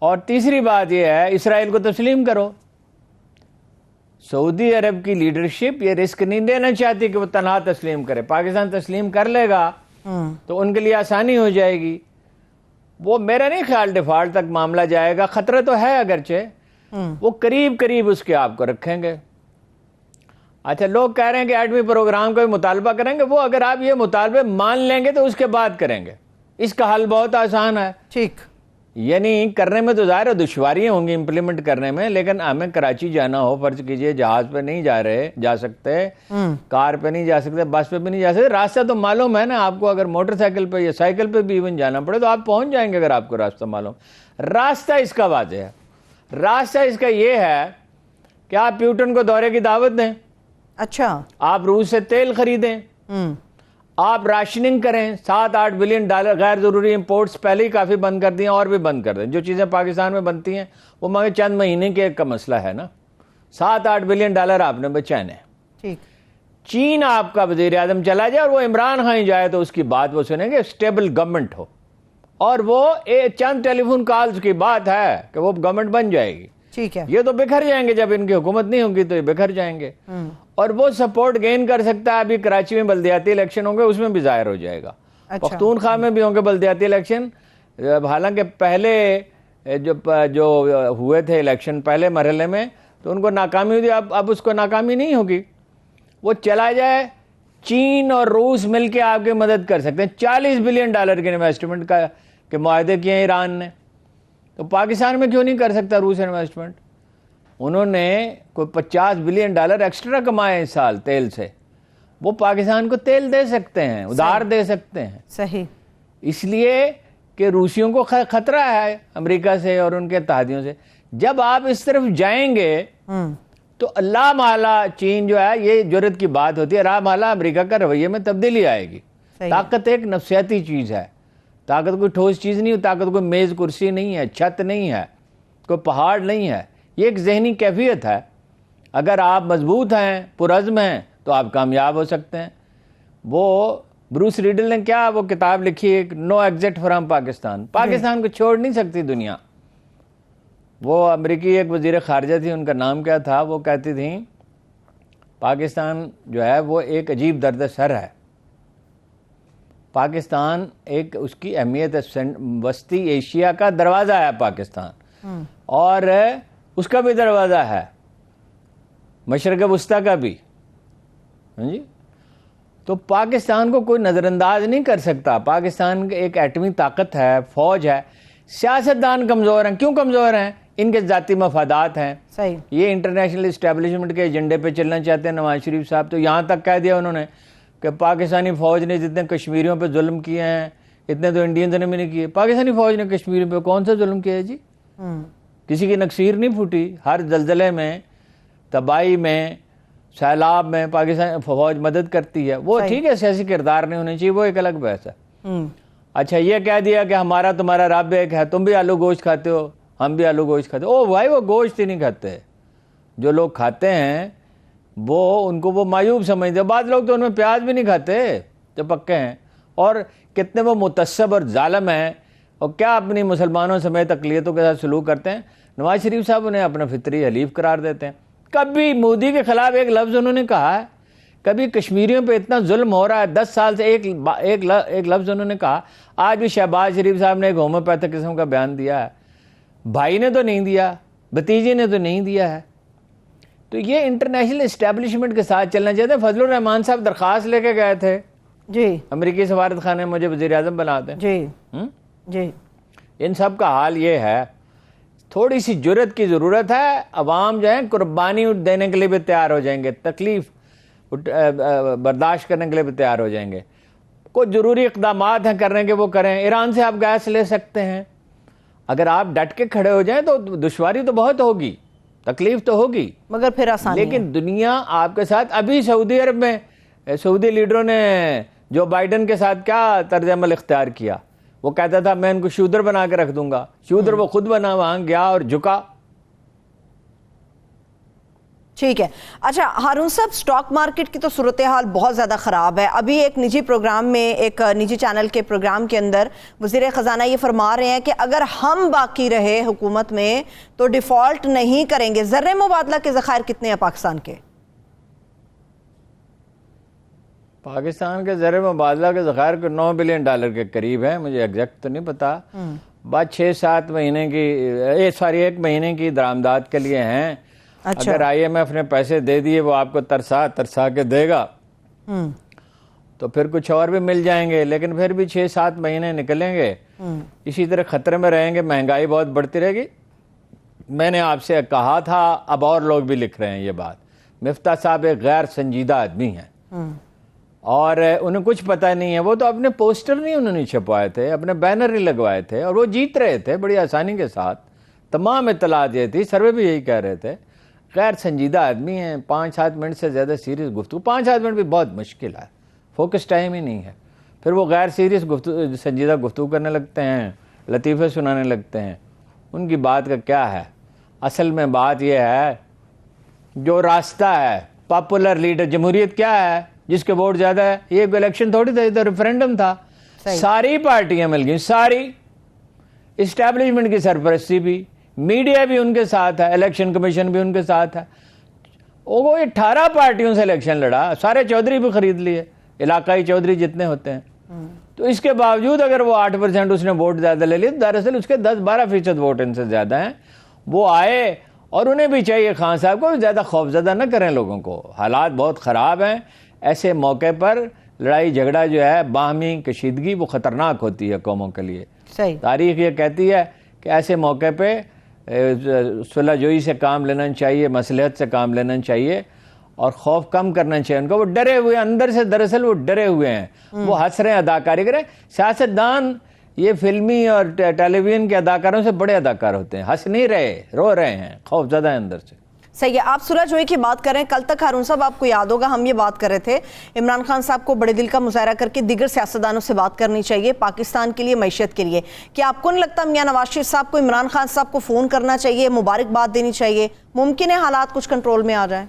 Speaker 2: और तीसरी बात यह है इसराइल को तस्लीम करो। सऊदी अरब की लीडरशिप ये रिस्क नहीं लेना चाहती कि वो तनहा तस्लीम करे। पाकिस्तान तस्लीम कर लेगा तो उनके लिए आसानी हो जाएगी। वो मेरा नहीं ख्याल डिफॉल्ट तक मामला जाएगा, खतरा तो है अगरचे, वो करीब करीब उसके आपको रखेंगे। अच्छा, लोग कह रहे हैं कि एटमी प्रोग्राम का भी मुतालबा करेंगे, वो अगर आप ये मुतालबे मान लेंगे तो उसके बाद करेंगे। इसका हल बहुत आसान है, ठीक, यानी करने में तो ज़ाहिर है दुश्वारियाँ होंगी इम्प्लीमेंट करने में, लेकिन हमें कराची जाना हो, फर्ज कीजिए जहाज पे नहीं जा सकते, कार पे नहीं जा सकते, बस पे भी नहीं जा सकते, रास्ता तो मालूम है ना आपको। अगर मोटरसाइकिल पे या साइकिल पे भी इवन जाना पड़े तो आप पहुंच जाएंगे अगर आपको रास्ता मालूम। रास्ता इसका वाज़ेह है, रास्ता इसका ये है कि आप प्यूटन को दौरे की दावत दें, अच्छा, आप रूस से तेल खरीदें, आप राशनिंग करें, 7-8 बिलियन डॉलर गैर जरूरी इंपोर्ट्स पहले ही काफ़ी बंद कर दिए और भी बंद कर दें। जो चीज़ें पाकिस्तान में बनती हैं वो मगर चंद महीने के का मसला है ना, 7-8 बिलियन डॉलर आपने बचाने। ठीक, चीन आपका वज़ीर आज़म चला जाए और वो इमरान खान जाए तो उसकी बात वो सुनेंगे, स्टेबल गवर्नमेंट हो, और वो चंद टेलीफोन कॉल्स की बात है कि वो गवर्नमेंट बन जाएगी। ठीक है, ये तो बिखर जाएंगे, जब इनकी हुकूमत नहीं होगी तो ये बिखर जाएंगे, और वो सपोर्ट गेन कर सकता है। अभी कराची में बल्दियाती इलेक्शन होंगे, उसमें भी जाहिर हो जाएगा। अच्छा, पख्तूनख्वा में भी होंगे बल्दियाती इलेक्शन। हालांकि पहले जो हुए थे इलेक्शन पहले मरहले में तो उनको नाकामी हुई, अब उसको नाकामी नहीं होगी। वो चला जाए, चीन और रूस मिलकर आपकी मदद कर सकते हैं। 40 बिलियन डॉलर के इन्वेस्टमेंट के मुआहदे किए ईरान ने, तो पाकिस्तान में क्यों नहीं कर सकता रूस इन्वेस्टमेंट? उन्होंने कोई 50 बिलियन डॉलर एक्स्ट्रा कमाए इस साल तेल से, वो पाकिस्तान को तेल दे सकते हैं, उधार दे सकते हैं। सही, इसलिए कि रूसियों को खतरा है अमेरिका से और उनके इत्तेहादियों से। जब आप इस तरफ जाएंगे तो अल्लाह माला चीन जो है, ये जुर्रत की बात होती है, राह माला अमेरिका का रवैये में तब्दीली आएगी। ताकत एक नफ्सियाती चीज़ है, ताकत कोई ठोस चीज़ नहीं है, ताकत कोई मेज़ कुर्सी नहीं है, छत नहीं है, कोई पहाड़ नहीं है, ये एक जहनी कैफियत है। अगर आप मजबूत हैं, पुरज़्म हैं, तो आप कामयाब हो सकते हैं। वो ब्रूस रीडल ने क्या वो किताब लिखी है, no exit from Pakistan, Pakistan को छोड़ नहीं सकती दुनिया। वो अमेरिकी एक वज़ीर ख़ारिजा थी, उनका नाम क्या था, वो कहती थी पाकिस्तान जो है वो एक अजीब दर्द सर है। पाकिस्तान एक उसकी अहमियत है, वस्ती एशिया का दरवाज़ा है पाकिस्तान, और उसका भी दरवाज़ा है मशरक़ वस्ता का भी, हाँ जी। तो पाकिस्तान को कोई नज़रअंदाज नहीं कर सकता। पाकिस्तान एक एटमी ताकत है, फ़ौज है। सियासतदान कमज़ोर हैं, क्यों कमज़ोर हैं? इनके ज़ाती मफादात हैं। सही, ये इंटरनेशनल इस्टेब्लिशमेंट के एजेंडे पे चलना चाहते हैं नवाज शरीफ साहब। तो यहाँ तक कह दिया उन्होंने कि पाकिस्तानी फ़ौज ने जितने कश्मीरियों पे जुल्म किए हैं इतने तो इंडियंस ने भी नहीं किए। पाकिस्तानी फ़ौज ने कश्मीरियों पे कौन सा जुल्म किया है जी? किसी की नक्सीर नहीं फूटी। हर जल्जले में, तबाही में, सैलाब में पाकिस्तान फ़ौज मदद करती है। वो ठीक है, सियासी किरदार नहीं होने चाहिए, वो एक अलग बहस है। अच्छा ये कह दिया कि हमारा तुम्हारा रब एक है, तुम भी आलू गोश्त खाते हो, हम भी आलू गोश्त खाते हो। ओ भाई वो गोश्त ही नहीं खाते, जो लोग खाते हैं वो उनको वो मायूब समझते। बाद लोग तो उनमें प्याज भी नहीं खाते जो पक्के हैं, और कितने वो मुतस्सब और जालिम हैं, और क्या अपनी मुसलमानों समेत अक़लियतों के साथ सलूक करते हैं। नवाज शरीफ साहब उन्हें अपना फितरी हलीफ करार देते हैं। कभी मोदी के खिलाफ एक लफ्ज़ उन्होंने कहा है? कभी कश्मीरियों पे इतना जुल्म हो रहा है 10 साल से एक लफ्ज़ उन्होंने कहा? आज भी शहबाज शरीफ साहब ने एक होम्योपैथिक किस्म का बयान दिया है, भाई ने तो नहीं दिया, भतीजे ने तो नहीं दिया है। तो ये इंटरनेशनल इस्टेब्लिशमेंट के साथ चलना चाहिए। फजलुर रहमान साहब दरख्वास्त लेके गए थे
Speaker 1: जी,
Speaker 2: अमेरिकी सफारत खाने, मुझे वज़ीर आज़म बना दें
Speaker 1: जी जी।
Speaker 2: इन सब का हाल ये है, थोड़ी सी जुर्रत की ज़रूरत है। अवाम जो है कुर्बानी देने के लिए भी तैयार हो जाएंगे, तकलीफ बर्दाश्त करने के लिए भी तैयार हो जाएंगे। कुछ ज़रूरी इक़दाम हैं करने के, वो करें। ईरान से आप गैस ले सकते हैं, अगर आप डट के खड़े हो जाएं तो दुश्वारी तो बहुत होगी, तकलीफ तो होगी,
Speaker 1: मगर फिर आसानी
Speaker 2: लेकिन
Speaker 1: है।
Speaker 2: दुनिया आपके साथ। अभी सऊदी अरब में सऊदी लीडरों ने जो बाइडन के साथ क्या तर्ज अमल इख्तियार किया, वो कहता था मैं इनको शूदर बना के रख दूंगा, शूदर वो खुद बना, वहां गया और झुका।
Speaker 1: ठीक है। अच्छा हारून साहब, स्टॉक मार्केट की तो सूरत हाल बहुत ज़्यादा ख़राब है। अभी एक निजी प्रोग्राम में, एक निजी चैनल के प्रोग्राम के अंदर वज़ीर ख़जाना ये फरमा रहे हैं कि अगर हम बाकी रहे हुकूमत में तो डिफ़ॉल्ट नहीं करेंगे। ज़र्रे मुबादला के ज़खायर कितने हैं पाकिस्तान के?
Speaker 2: पाकिस्तान के ज़र मुबादला के ज़खायर को $9 बिलियन के करीब है, मुझे एग्जैक्ट तो नहीं पता। बात 6-7 महीने की, सॉरी 1 महीने की दरामदात के लिए हैं।
Speaker 1: अच्छा।
Speaker 2: अगर IMF ने पैसे दे दिए, वो आपको तरसा के देगा, तो फिर कुछ और भी मिल जाएंगे, लेकिन फिर भी 6-7 महीने निकलेंगे, इसी तरह खतरे में रहेंगे, महंगाई बहुत बढ़ती रहेगी। मैंने आपसे कहा था, अब और लोग भी लिख रहे हैं ये बात, मिफ्ता साहब एक गैर संजीदा आदमी हैं और उन्हें कुछ पता नहीं है। वो तो अपने पोस्टर नहीं उन्होंने छपवाए थे, अपने बैनर नहीं लगवाए थे, और वो जीत रहे थे बड़ी आसानी के साथ। तमाम इत्तलात ये थी, सर्वे भी यही कह रहे थे, गैर संजीदा आदमी हैं। 5-7 मिनट से ज़्यादा सीरियस गुफ्तगू, 5-7 मिनट भी बहुत मुश्किल है, फोकस टाइम ही नहीं है। फिर वो गैर सीरियस संजीदा गुफ्तगू करने लगते हैं, लतीफ़े सुनाने लगते हैं। उनकी बात का क्या है? असल में बात यह है, जो रास्ता है पॉपुलर लीडर, जमहूरियत क्या है, जिसके वोट ज़्यादा है। ये इलेक्शन थोड़ी था, ये तो रेफरेंडम था। सारी पार्टियां मिल गई, सारी इस्टेब्लिशमेंट की सरपरस्ती भी, मीडिया भी उनके साथ है, इलेक्शन कमीशन भी उनके साथ है। वो 18 पार्टियों से इलेक्शन लड़ा, सारे चौधरी भी खरीद लिए, इलाकाई चौधरी जितने होते हैं। तो इसके बावजूद अगर वो 8% उसने वोट ज़्यादा ले लिए, दरअसल उसके 10-12% वोट इनसे ज़्यादा हैं। वो आए, और उन्हें भी चाहिए, खान साहब को ज़्यादा खौफजदा न करें लोगों को, हालात बहुत ख़राब हैं। ऐसे मौके पर लड़ाई झगड़ा जो है, बाहमी कशीदगी, वो ख़तरनाक होती है कौमों के लिए।
Speaker 1: सही।
Speaker 2: तारीख ये कहती है कि ऐसे मौके पे सुलहजोई से काम लेना चाहिए, मसलहत से काम लेना चाहिए, और खौफ कम करना चाहिए उनको। वो डरे हुए अंदर से, दरअसल वो डरे हुए हैं, वो हंस रहे हैं, अदाकारी करें। सियासतदान ये फिल्मी और टेलीविजन के अदाकारों से बड़े अदाकार होते हैं, हंस नहीं रहे, रो रहे हैं, खौफजदा है अंदर से।
Speaker 1: सही है। आप सुलहजोई की बात करें, कल तक हारून साहब आपको याद होगा हम ये बात कर रहे थे, इमरान खान साहब को बड़े दिल का मुजाहरा करके दीगर सियासतदानों से बात करनी चाहिए पाकिस्तान के लिए, मैशियत के लिए। क्या आपको नहीं लगता मियां नवाज शरीफ साहब को इमरान खान साहब को फ़ोन करना चाहिए, मुबारकबाद देनी चाहिए, मुमकिन है हालात कुछ कंट्रोल में आ जाए?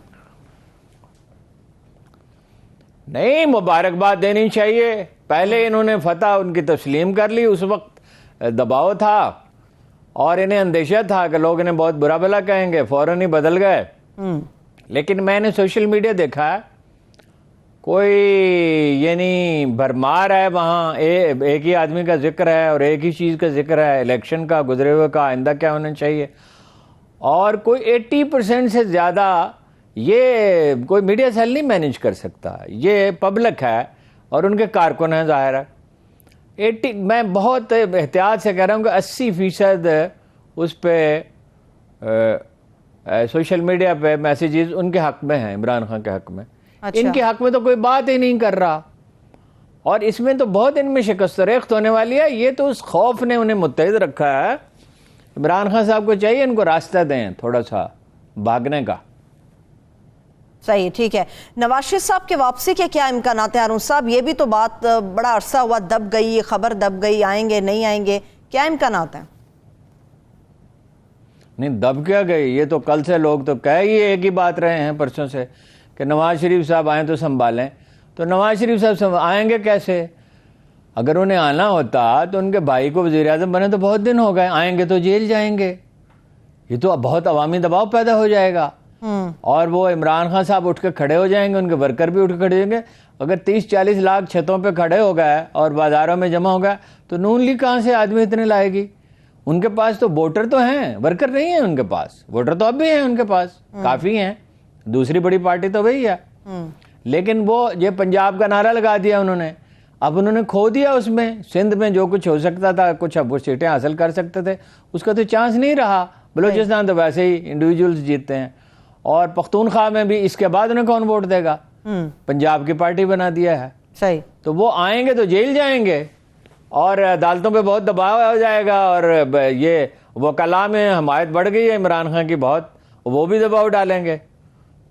Speaker 2: नहीं, मुबारकबाद देनी चाहिए। पहले इन्होंने फतह उनकी तस्लीम कर ली, उस वक्त दबाव था और इन्हें अंदेशा था कि लोग इन्हें बहुत बुरा भला कहेंगे, फौरन ही बदल गए। लेकिन मैंने सोशल मीडिया देखा है, कोई ये नहीं भरमार है वहाँ, एक ही आदमी का जिक्र है और एक ही चीज़ का जिक्र है, इलेक्शन का, गुजरे हुए का, आइंदा क्या होना चाहिए। और कोई 80% से ज़्यादा ये कोई मीडिया सेल नहीं मैनेज कर सकता। ये पब्लिक है और उनके कारकुन हैं, ज़ाहिर है। 80, मैं बहुत एहतियात से कह रहा हूँ कि 80% उस पर सोशल मीडिया पे मैसेजेस उनके हक में हैं, इमरान खान के हक में। अच्छा। इनके हक में तो कोई बात ही नहीं कर रहा, और इसमें तो बहुत इनमें शिकस्त रेख्त होने वाली है। ये तो उस खौफ ने उन्हें मुत्तहिद रखा है। इमरान खान साहब को चाहिए इनको रास्ता दें थोड़ा सा भागने का।
Speaker 1: सही है, ठीक है। नवाज शरीफ साहब के वापसी के क्या इम्कान है हारून साहब? ये भी तो बात बड़ा अरसा हुआ दब गई, ये खबर दब गई, आएंगे नहीं आएंगे, क्या इम्कान हैं?
Speaker 2: नहीं दब क्या गई, ये तो कल से लोग तो कह ही एक ही बात रहे हैं परसों से कि नवाज शरीफ साहब आए तो संभालें। तो नवाज शरीफ साहब आएंगे कैसे? अगर उन्हें आना होता तो उनके भाई को वज़ीर आज़म बने तो बहुत दिन हो गए, आएंगे तो जेल जाएंगे। ये तो बहुत अवामी दबाव पैदा हो जाएगा और वो इमरान खान साहब उठ के खड़े हो जाएंगे, उनके वर्कर भी उठ के खड़े हो जाएंगे। अगर 30-40 लाख छतों पे खड़े हो गए और बाजारों में जमा हो गया तो नून लीग कहाँ से आदमी इतने लाएगी? उनके पास तो वोटर तो हैं, वर्कर नहीं है उनके पास। वोटर तो अब भी हैं उनके पास, काफ़ी हैं। दूसरी बड़ी पार्टी तो वही है। लेकिन वो ये पंजाब का नारा लगा दिया उन्होंने, अब उन्होंने खो दिया उसमें। सिंध में जो कुछ हो सकता था, कुछ अब वो सीटें हासिल कर सकते थे, उसका तो चांस नहीं रहा। बलूचिस्तान तो वैसे ही इंडिविजुअल्स जीतते हैं। और पख्तूनख्वा में भी इसके बाद उन्हें कौन वोट देगा? पंजाब की पार्टी बना दिया है।
Speaker 1: सही।
Speaker 2: तो वो आएंगे तो जेल जाएंगे और अदालतों पे बहुत दबाव हो जाएगा और ये वकला में हमायत बढ़ गई है इमरान खान की बहुत, वो भी दबाव डालेंगे।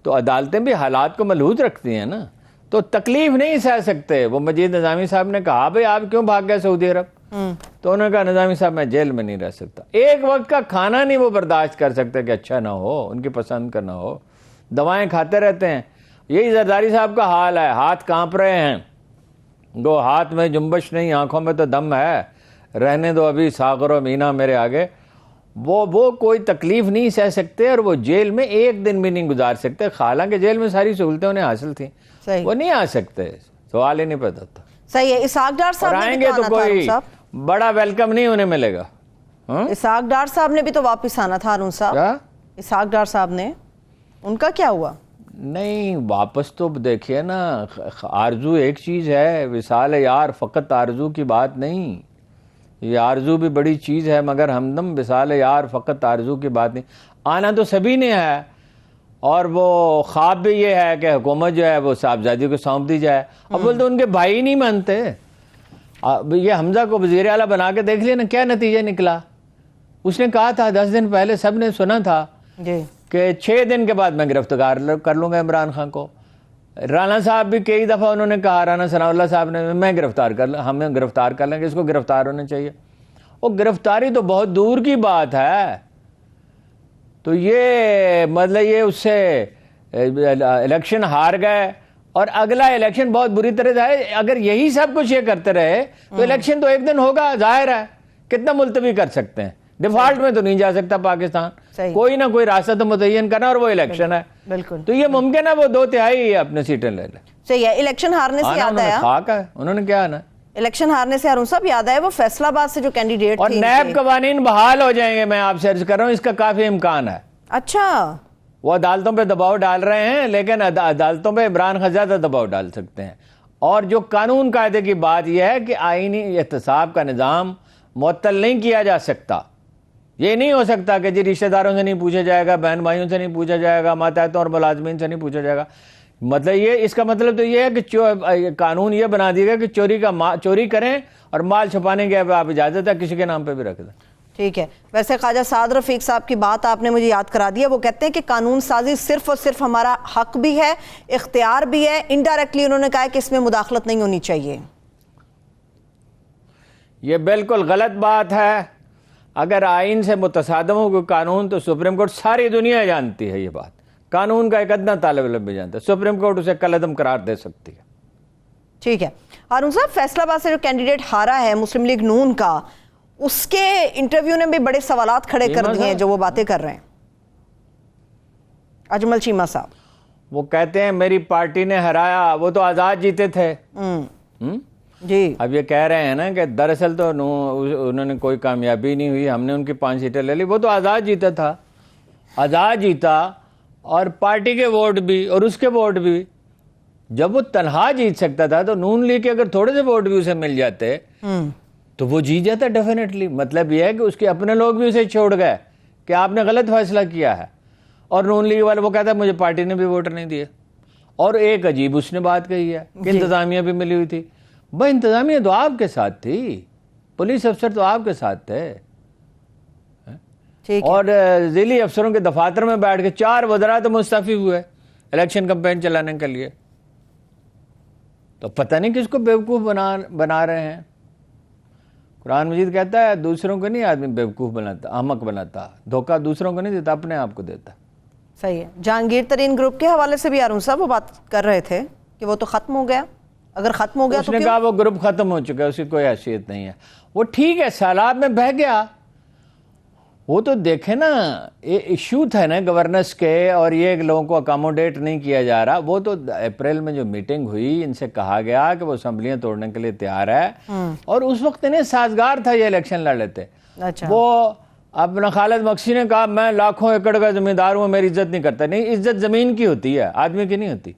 Speaker 2: तो अदालतें भी हालात को मलहूज रखती हैं ना, तो तकलीफ नहीं सह सकते। वो मजीद निज़ामी साहब ने कहा भाई आप क्यों भाग गए सऊदी अरब? तो उन्होंने कहा निज़ामी साहब मैं जेल में नहीं रह सकता। एक वक्त का खाना नहीं वो बर्दाश्त कर सकते कि अच्छा ना हो, उनकी पसंद का ना हो। दवाएं खाते रहते हैं। यही जरदारी साहब का हाल है, हाथ कांप रहे हैं। दो हाथ में जुम्बश नहीं, आंखों में तो दम है, रहने दो अभी सागरो मीना मेरे आगे। वो कोई तकलीफ नहीं सह सकते और वो जेल में एक दिन भी नहीं गुजार सकते। हालांकि जेल में सारी सहूलतें उन्हें हासिल थी, वो नहीं आ सकते, सवाल ही नहीं पैदा होता।
Speaker 1: सही है। इसहाक डार साहब ने
Speaker 2: आएंगे तो कोई बड़ा वेलकम नहीं उन्हें मिलेगा।
Speaker 1: इसहाक डार साहब ने भी तो वापस आना था हारून साहब। इसहाक डार साहब ने, उनका क्या हुआ?
Speaker 2: नहीं वापस तो देखिए ना, आरजू एक चीज़ है, विसाल यार फ़कत आरजू की बात नहीं। ये आरजू भी बड़ी चीज़ है मगर हमदम विसाल यार फ़कत आरजू की बात नहीं। आना तो सभी ने है और वो ख्वाब भी ये है कि हुकूमत जो है वो साहबजादी को सौंप दी जाए। अब बोलते उनके भाई नहीं मानते। ये हमजा को वज़ीर आला बना के देख लिया ना, क्या नतीजा निकला। उसने कहा था 10 दिन पहले, सब ने सुना था कि 6 दिन के बाद मैं गिरफ्तार कर लूँगा इमरान खान को। राना साहब भी कई दफ़ा उन्होंने कहा, राना सनाउल्लाह साहब ने, मैं हमें गिरफ्तार कर लेंगे, इसको गिरफ्तार होना चाहिए। और गिरफ्तारी तो बहुत दूर की बात है। तो ये मतलब ये उससे इलेक्शन हार गए और अगला इलेक्शन बहुत बुरी तरह से है। अगर यही सब कुछ ये करते रहे तो इलेक्शन तो एक दिन होगा, जाहिर है। कितना मुलतवी कर सकते हैं? डिफॉल्ट में तो नहीं जा सकता पाकिस्तान। कोई ना कोई रास्ता तो मुतय्यन करना और वो इलेक्शन है।
Speaker 1: बिल्कुल।
Speaker 2: तो ये मुमकिन है वो 2/3 अपने सीटें ले ले।
Speaker 1: सही है। इलेक्शन हारने से याद आया,
Speaker 2: खाक है उन्होंने क्या आना,
Speaker 1: इलेक्शन हारने से हारून साहब याद आया वो फैसलाबाद से जो कैंडिडेट
Speaker 2: और नैब कवानीन बहाल हो जाएंगे। मैं आपसे अर्ज कर रहा हूँ, इसका काफी इम्कान है।
Speaker 1: अच्छा,
Speaker 2: वो अदालतों पे दबाव डाल रहे हैं लेकिन अदालतों पे इमरान खान ज्यादा दबाव डाल सकते हैं। और जो कानून कायदे की बात यह है कि आईनी एहतसाब का निज़ाम मुअत्तल नहीं किया जा सकता। ये नहीं हो सकता कि जी रिश्तेदारों से नहीं पूछा जाएगा, बहन भाइयों से नहीं पूछा जाएगा, मातहतों और मुलाजमीन से नहीं पूछा जाएगा। मतलब ये, इसका मतलब तो ये है कि कानून ये बना दिया कि चोरी करें और माल छुपाने की आप इजाज़त है, किसी के नाम पे भी रख दें।
Speaker 1: ठीक है। वैसे ख्वाजा साद रफीक साहब की बात आपने मुझे याद करा दी है। वो कहते हैं कि कानून साजी सिर्फ और सिर्फ हमारा हक भी है, इख्तियार भी है। इनडायरेक्टली उन्होंने कहा कि इसमें मुदाखलत नहीं होनी चाहिए।
Speaker 2: ये बिल्कुल गलत बात है। अगर आइन से मुतसादम हो कोई कानून तो सुप्रीम कोर्ट, सारी दुनिया जानती है ये बात, कानून का एक अदना तालिब इल्म भी जानता है, सुप्रीम कोर्ट उसे कलअदम करार दे सकती है।
Speaker 1: ठीक है। हारून साहब, फैसलाबाद से जो कैंडिडेट हारा है मुस्लिम लीग नून का, उसके इंटरव्यू ने भी बड़े सवालात खड़े कर दिए हैं जो वो बातें कर रहे हैं। अजमल चीमा साहब
Speaker 2: वो कहते हैं मेरी पार्टी ने हराया, वो तो आज़ाद जीते थे।
Speaker 1: जी।
Speaker 2: अब ये कह रहे हैं ना कि दरअसल तो उन्होंने कोई कामयाबी नहीं हुई, हमने उनकी 5 सीटें ले ली। वो तो आज़ाद जीता था, आज़ाद जीता और पार्टी के वोट भी और उसके वोट भी। जब वो तनहा जीत सकता था तो नून लीग के अगर थोड़े से वोट भी उसे मिल जाते तो वो जीत जाता डेफिनेटली। मतलब यह है कि उसके अपने लोग भी उसे छोड़ गए कि आपने गलत फैसला किया है। और नून लीग वाले वो कहता है मुझे पार्टी ने भी वोट नहीं दिए। और एक अजीब उसने बात कही है कि इंतजामिया भी मिली हुई थी। भाई इंतजामिया तो आपके साथ थी, पुलिस अफसर तो आपके साथ थे। और जिली अफसरों के दफातर में बैठ के 4 वज़रा तो मुस्तफ़ी हुए, इलेक्शन कैंपेन चलाने के लिए। तो पता नहीं किसको बेवकूफ़ बना रहे हैं। कुरान मजीद कहता है दूसरों को नहीं आदमी बेवकूफ़ बनाता, अहमक बनाता, धोखा दूसरों को नहीं देता, अपने आप को देता।
Speaker 1: सही है। जहांगीर तरीन ग्रुप के हवाले से भी अरुण साहब वो बात कर रहे थे कि वो तो ख़त्म हो गया, अगर ख़त्म हो गया तो
Speaker 2: उसने कहा वो ग्रुप ख़त्म हो चुका है, उसकी कोई हैसियत नहीं है। वो ठीक है, सैलाब में बह गया, वो तो देखे ना, ये इशू था ना गवर्नेंस के, और ये लोगों को अकोमोडेट नहीं किया जा रहा। वो तो अप्रैल में जो मीटिंग हुई, इनसे कहा गया कि वो असम्बलियां तोड़ने के लिए तैयार है, और उस वक्त इन्हें साजगार था ये इलेक्शन लड़ लेते।
Speaker 1: अच्छा।
Speaker 2: वो अपना खालिद मक्सी ने कहा मैं लाखों एकड़ का जमींदार हूँ, मेरी इज्जत नहीं करता। नहीं, इज्जत जमीन की होती है, आदमी की नहीं होती।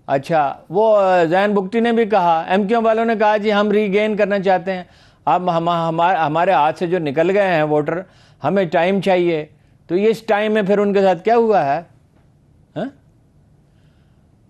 Speaker 2: अच्छा, वो जैन बुगटी ने भी कहा, एमक्यू वालों ने कहा जी हम रीगेन करना चाहते हैं, अब हमारे हाथ से जो निकल गए हैं वोटर, हमें टाइम चाहिए। तो ये इस टाइम में फिर उनके साथ क्या हुआ है, हा?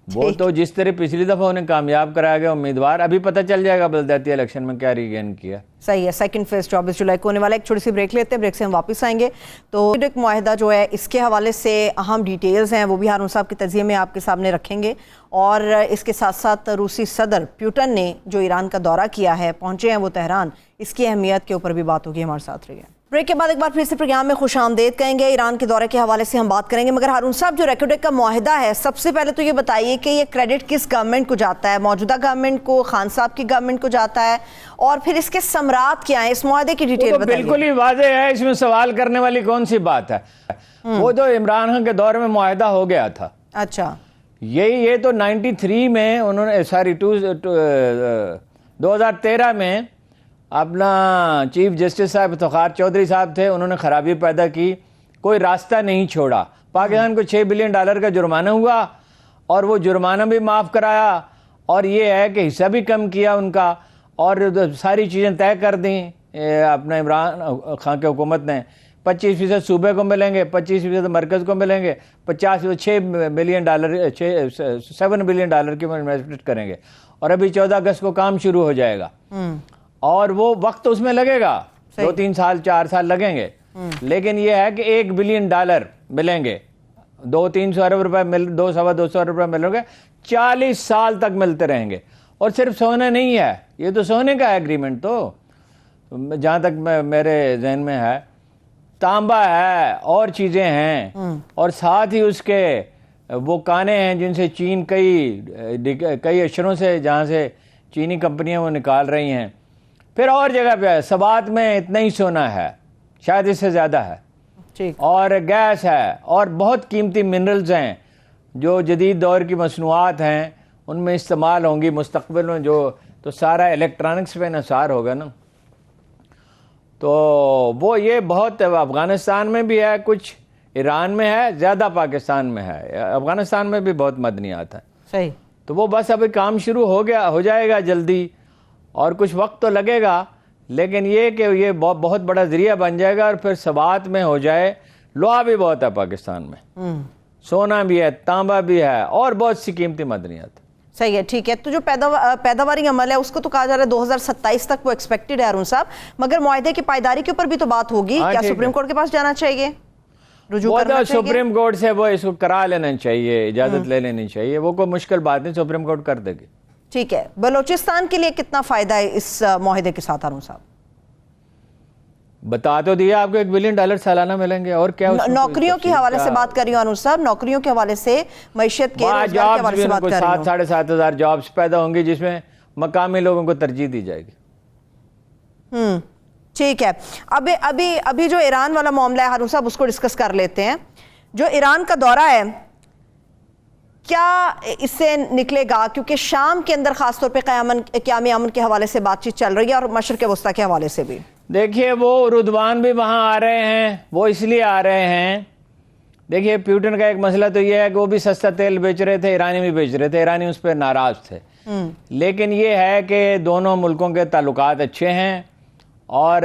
Speaker 2: वो तो जिस तरह पिछली दफा उन्हें कामयाब कराया गया उम्मीदवार, अभी पता चल जाएगा बलदियाती इलेक्शन में क्या रीगेन किया।
Speaker 1: सही है। सेकंड फेज 24 जुलाई को होने वाला। एक छोटी सी ब्रेक लेते हैं, ब्रेक से हम वापस आएंगे। तो एक मुआहिदा जो है इसके हवाले से अहम डिटेल्स हैं वो भी हारून साहब के तजिए में आपके सामने रखेंगे, और इसके साथ साथ रूसी सदर पुतिन ने जो ईरान का दौरा किया है, पहुंचे हैं वो तेहरान, इसकी अहमियत के ऊपर भी बात होगी। हमारे साथ रहिए। ब्रेक के बाद एक बार फिर से प्रोग्राम में खुश आमदेद कहेंगे। ईरान के दौरे के हवाले से हम बात करेंगे, मगर हारून साहब जो रेकोडेक का मुआहिदा है, सबसे पहले तो ये बताइए कि ये क्रेडिट किस गवर्नमेंट को जाता है, मौजूदा गवर्नमेंट को, खान साहब की गवर्नमेंट को जाता है, और फिर इसके समरात क्या है, इस मुआहिदे की डिटेल बताइए।
Speaker 2: बिल्कुल ही वाज़ेह है, इसमें सवाल करने वाली कौन सी बात है। वो जो इमरान खान के दौर में मुआहिदा हो गया था,
Speaker 1: अच्छा,
Speaker 2: ये तो 93 में उन्होंने, सॉरी 2013 में अपना चीफ जस्टिस साहब इफ्तिखार चौधरी साहब थे, उन्होंने खराबी पैदा की, कोई रास्ता नहीं छोड़ा। पाकिस्तान को $6 बिलियन का जुर्माना हुआ, और वो जुर्माना भी माफ़ कराया, और ये है कि हिस्सा भी कम किया उनका, और सारी चीज़ें तय कर दी अपना इमरान खान की हुकूमत ने। 25% सूबे को मिलेंगे, 25% मरकज़ को मिलेंगे, 50% $7 बिलियन की इन्वेस्टमेंट करेंगे, और अभी 14 अगस्त को काम शुरू हो जाएगा। और वो वक्त उसमें लगेगा, 2-3 साल 4 साल लगेंगे, लेकिन ये है कि $1 बिलियन मिलेंगे, 200-300 अरब रुपए 200-250 अरब रुपए मिलेंगे, 40 साल तक मिलते रहेंगे। और सिर्फ सोना नहीं है, ये तो सोने का एग्रीमेंट, तो जहाँ तक मेरे जहन में है, तांबा है और चीज़ें हैं, और साथ ही उसके वो काने हैं जिनसे चीन कई अशरों से, जहाँ से चीनी कंपनियां वो निकाल रही हैं। फिर और जगह पे है, सवात में इतना ही सोना है, शायद इससे ज़्यादा है,
Speaker 1: ठीक, और
Speaker 2: गैस है, और बहुत कीमती मिनरल्स हैं जो जदीद दौर की मसनूआत हैं, उनमें इस्तेमाल होंगी मुस्तकबिल में। जो तो सारा इलेक्ट्रॉनिक्स पे इंसार होगा ना, तो वो ये बहुत अफ़गानिस्तान में भी है, कुछ ईरान में है, ज़्यादा पाकिस्तान में है, अफ़गानिस्तान में भी बहुत मदनियात है।
Speaker 1: सही।
Speaker 2: तो वो बस अभी काम शुरू हो जाएगा जल्दी, और कुछ वक्त तो लगेगा, लेकिन ये कि ये बहुत बड़ा ज़रिया बन जाएगा, और फिर सवात में हो जाए। लोहा भी बहुत है पाकिस्तान में, सोना भी है, तांबा भी है, और बहुत सी कीमती मदनियात।
Speaker 1: सही है, ठीक है। तो जो पैदावारी अमल है उसको तो कहा जा रहा है 2027 तक वो एक्सपेक्टेड है अरुण साहब, मगर मुआहिदे की पायदारी के ऊपर भी तो बात होगी। क्या सुप्रीम कोर्ट के पास जाना चाहिए, रुजू करना चाहिए?
Speaker 2: सुप्रीम कोर्ट से वो इसको करा लेना चाहिए, इजाजत ले लेनी चाहिए, वो कोई मुश्किल बात नहीं, सुप्रीम कोर्ट कर देगी।
Speaker 1: ठीक है। बलोचिस्तान के लिए कितना फायदा है इस मुआहिदे के साथ अरुण साहब?
Speaker 2: बता तो दिया आपको, $1 बिलियन सालाना मिलेंगे, और क्या?
Speaker 1: नौकरियों के हवाले से बात कर रही हूँ अरुण साहब, नौकरियों के हवाले से, मैशत के रोजगार के हवाले से बात कर रही हूँ।
Speaker 2: 7-7.5 हज़ार जॉब्स पैदा होंगी, जिसमें मकामी लोगों को तरजीह दी जाएगी।
Speaker 1: ठीक है। अभी जो ईरान वाला मामला है हारून साहब, उसको डिस्कस कर लेते हैं। जो ईरान का दौरा है, क्या इससे निकलेगा? क्योंकि शाम के अंदर खासतौर पे क़याम अमन के हवाले से बातचीत चल रही है, और मशरिक़ वस्ता के हवाले से भी।
Speaker 2: देखिए, वो रुदवान भी वहाँ आ रहे हैं, वो इसलिए आ रहे हैं, देखिए पुतिन का एक मसला तो ये है कि वो भी सस्ता तेल बेच रहे थे, ईरानी भी बेच रहे थे, ईरानी उस पर नाराज थे। लेकिन ये है कि दोनों मुल्कों के ताल्लुकात अच्छे हैं, और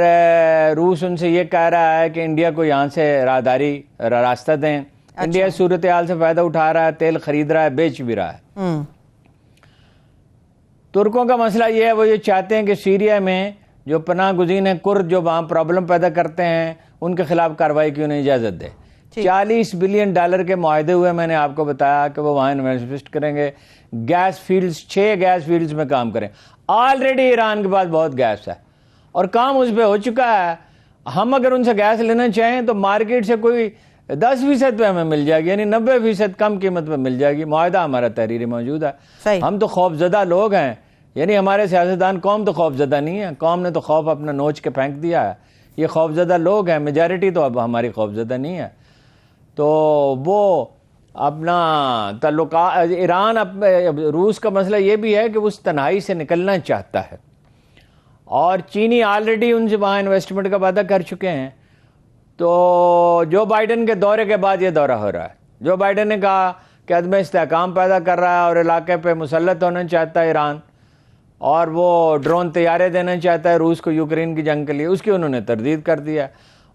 Speaker 2: रूस उनसे ये कह रहा है कि इंडिया को यहाँ से रास्ता दें। अच्छा। इंडिया सूरत हाल से फ़ायदा उठा रहा है, तेल खरीद रहा है, बेच भी रहा है। तुर्कों का मसला ये है, वो ये चाहते हैं कि सीरिया में जो पनाह गुज़ीन है कुर्द, जो वहाँ प्रॉब्लम पैदा करते हैं, उनके खिलाफ कार्रवाई की उन्हें इजाज़त दे। $40 बिलियन के मुआहदे हुए। मैंने आपको बताया कि वो वहाँ इन्वेस्ट करेंगे, गैस फील्ड्स, 6 गैस फील्ड्स में काम करें। ऑलरेडी ईरान के पास बहुत गैस है और काम उस पर हो चुका है। हम अगर उनसे गैस लेना चाहें तो मार्केट से कोई 10% पे हमें मिल जाएगी, यानी 90% कम कीमत पे मिल जाएगी। मुआहदा हमारा तहरीरी मौजूद है। हम तो खौफजदा लोग हैं, यानी हमारे सियासतदान, कौम तो खौफजदा नहीं है, कौम ने तो खौफ अपना नोच के फेंक दिया है। ये खौफजदा लोग हैं, मेजॉरिटी तो अब हमारी खौफजदा नहीं है। तो वो अपना तल्लुका ईरान, रूस का मसला ये भी है कि वो उस तन्हाई से निकलना चाहता है और चीनी ऑलरेडी उनसे वहाँ इन्वेस्टमेंट का वादा कर चुके हैं। तो जो बाइडन के दौरे के बाद ये दौरा हो रहा है। जो बाइडन ने कहा कि अदम इस्तेहकाम पैदा कर रहा है और इलाके पे मुसल्लत होना चाहता है ईरान, और वो ड्रोन तैयारे देना चाहता है रूस को यूक्रेन की जंग के लिए, उसकी उन्होंने तरदीद कर दिया।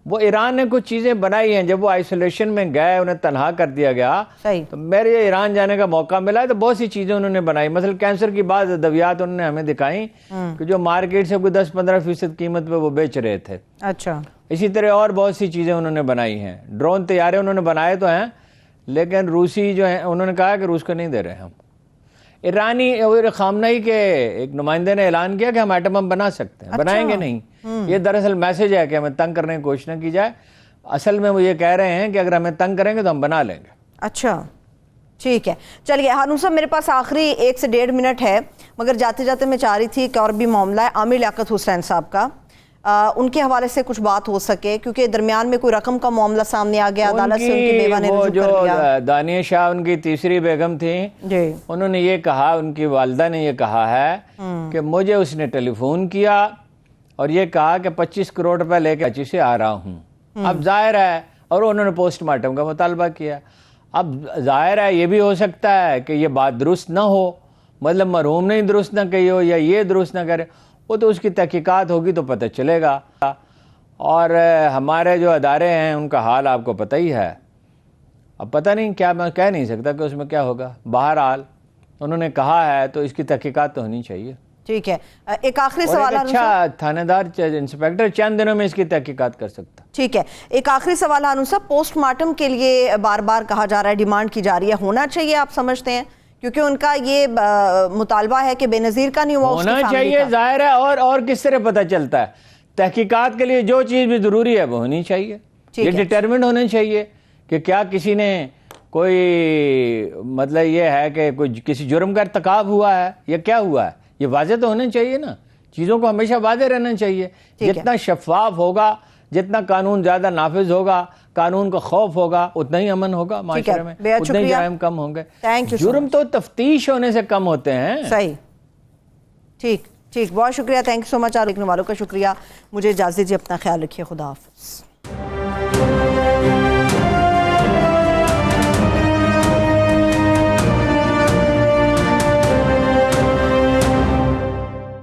Speaker 2: वो ईरान ने कुछ चीज़ें बनाई हैं, जब वो आइसोलेशन में गए, उन्हें तनहा कर दिया गया, तो मेरे ईरान जाने का मौका मिला है, तो बहुत सी चीज़ें उन्होंने बनाई। मतलब कैंसर की बाद अद्वियात उन्होंने हमें दिखाई कि जो मार्केट से कोई 10-15% कीमत पे वो बेच रहे थे।
Speaker 1: अच्छा, इसी
Speaker 2: तरह और बहुत सी चीज़ें उन्होंने बनाई हैं। ड्रोन तैयारे उन्होंने बनाए तो हैं, लेकिन रूसी जो है उन्होंने कहा कि रूस को नहीं दे रहे हम। ईरानी और खामनई के एक नुमाइंदे ने ऐलान किया कि हम एटम बम बना सकते हैं। बनाएंगे नहीं। ये दरअसल मैसेज है कि हमें तंग करने की कोशिश न की जाए। असल में वो ये कह रहे हैं कि अगर हमें तंग करेंगे तो हम बना लेंगे। अच्छा,
Speaker 1: ठीक है। चलिए हारून साहब, मेरे पास आखिरी 1 से 1.5 मिनट है, मगर जाते जाते मैं चाह रही थी कि और भी मामला है आमिर लियाकत हुसैन साहब का, उनके हवाले से कुछ बात हो सके, क्योंकि दरमियान में कोई रकम का मामला सामने आ गया, अदालत से उनकी बेवा ने रुजू कर दिया।
Speaker 2: दानिया शाह उनकी तीसरी बेगम थी जी, उन्होंने ये कहा, उनकी वालिदा ने ये कहा है कि मुझे उसने टेलीफोन किया और ये कहा कि 25 करोड़ रुपए लेके कराची से आ रहा हूँ। अब जाहिर है, और उन्होंने पोस्टमार्टम का मुतालबा किया। अब जाहिर है ये भी हो सकता है कि ये बात दुरुस्त ना हो, मतलब मरहूम ने दुरुस्त ना कही हो या ये दुरुस्त ना करे, वो तो उसकी तहकीकात होगी तो पता चलेगा। और हमारे जो अदारे हैं उनका हाल आपको पता ही है। अब पता नहीं क्या, मैं कह नहीं सकता कि उसमें क्या होगा। बहरहाल उन्होंने कहा है तो इसकी तहकीकात तो होनी चाहिए।
Speaker 1: ठीक है, एक आखिरी सवाल।
Speaker 2: अच्छा थानेदार, इंस्पेक्टर चंद दिनों में इसकी तहकीकात कर सकता।
Speaker 1: ठीक है, एक आखिरी सवाल हारून साहब, पोस्टमार्टम के लिए बार बार कहा जा रहा है, डिमांड की जा रही है, होना चाहिए आप समझते हैं? क्योंकि उनका ये मुतालबा है कि बेनज़ीर का नहीं हुआ,
Speaker 2: होना चाहिए, जाहिर है। और किस तरह पता चलता है? तहकीकात के लिए जो चीज़ भी ज़रूरी है वो होनी चाहिए। ये डिटरमिन होना चाहिए कि क्या किसी ने कोई, मतलब ये है कि कोई किसी जुर्म का इर्तिकाब हुआ है या क्या हुआ है, ये वाज़ेह तो होना चाहिए ना। चीज़ों को हमेशा वाज़ेह रहना चाहिए। जितना शफाफ होगा, जितना कानून ज़्यादा नाफिज होगा, कानून का खौफ होगा, उतना ही अमन होगा माशरे में, उतने ही जराइम कम होंगे। जुर्म तो तफ्तीश होने से कम होते हैं।
Speaker 1: सही, ठीक ठीक, बहुत शुक्रिया, थैंक यू सो मच। और लिखने वालों का शुक्रिया। मुझे इजाज़त दीजिए, अपना ख्याल रखिए, खुदा हाफ़िज़।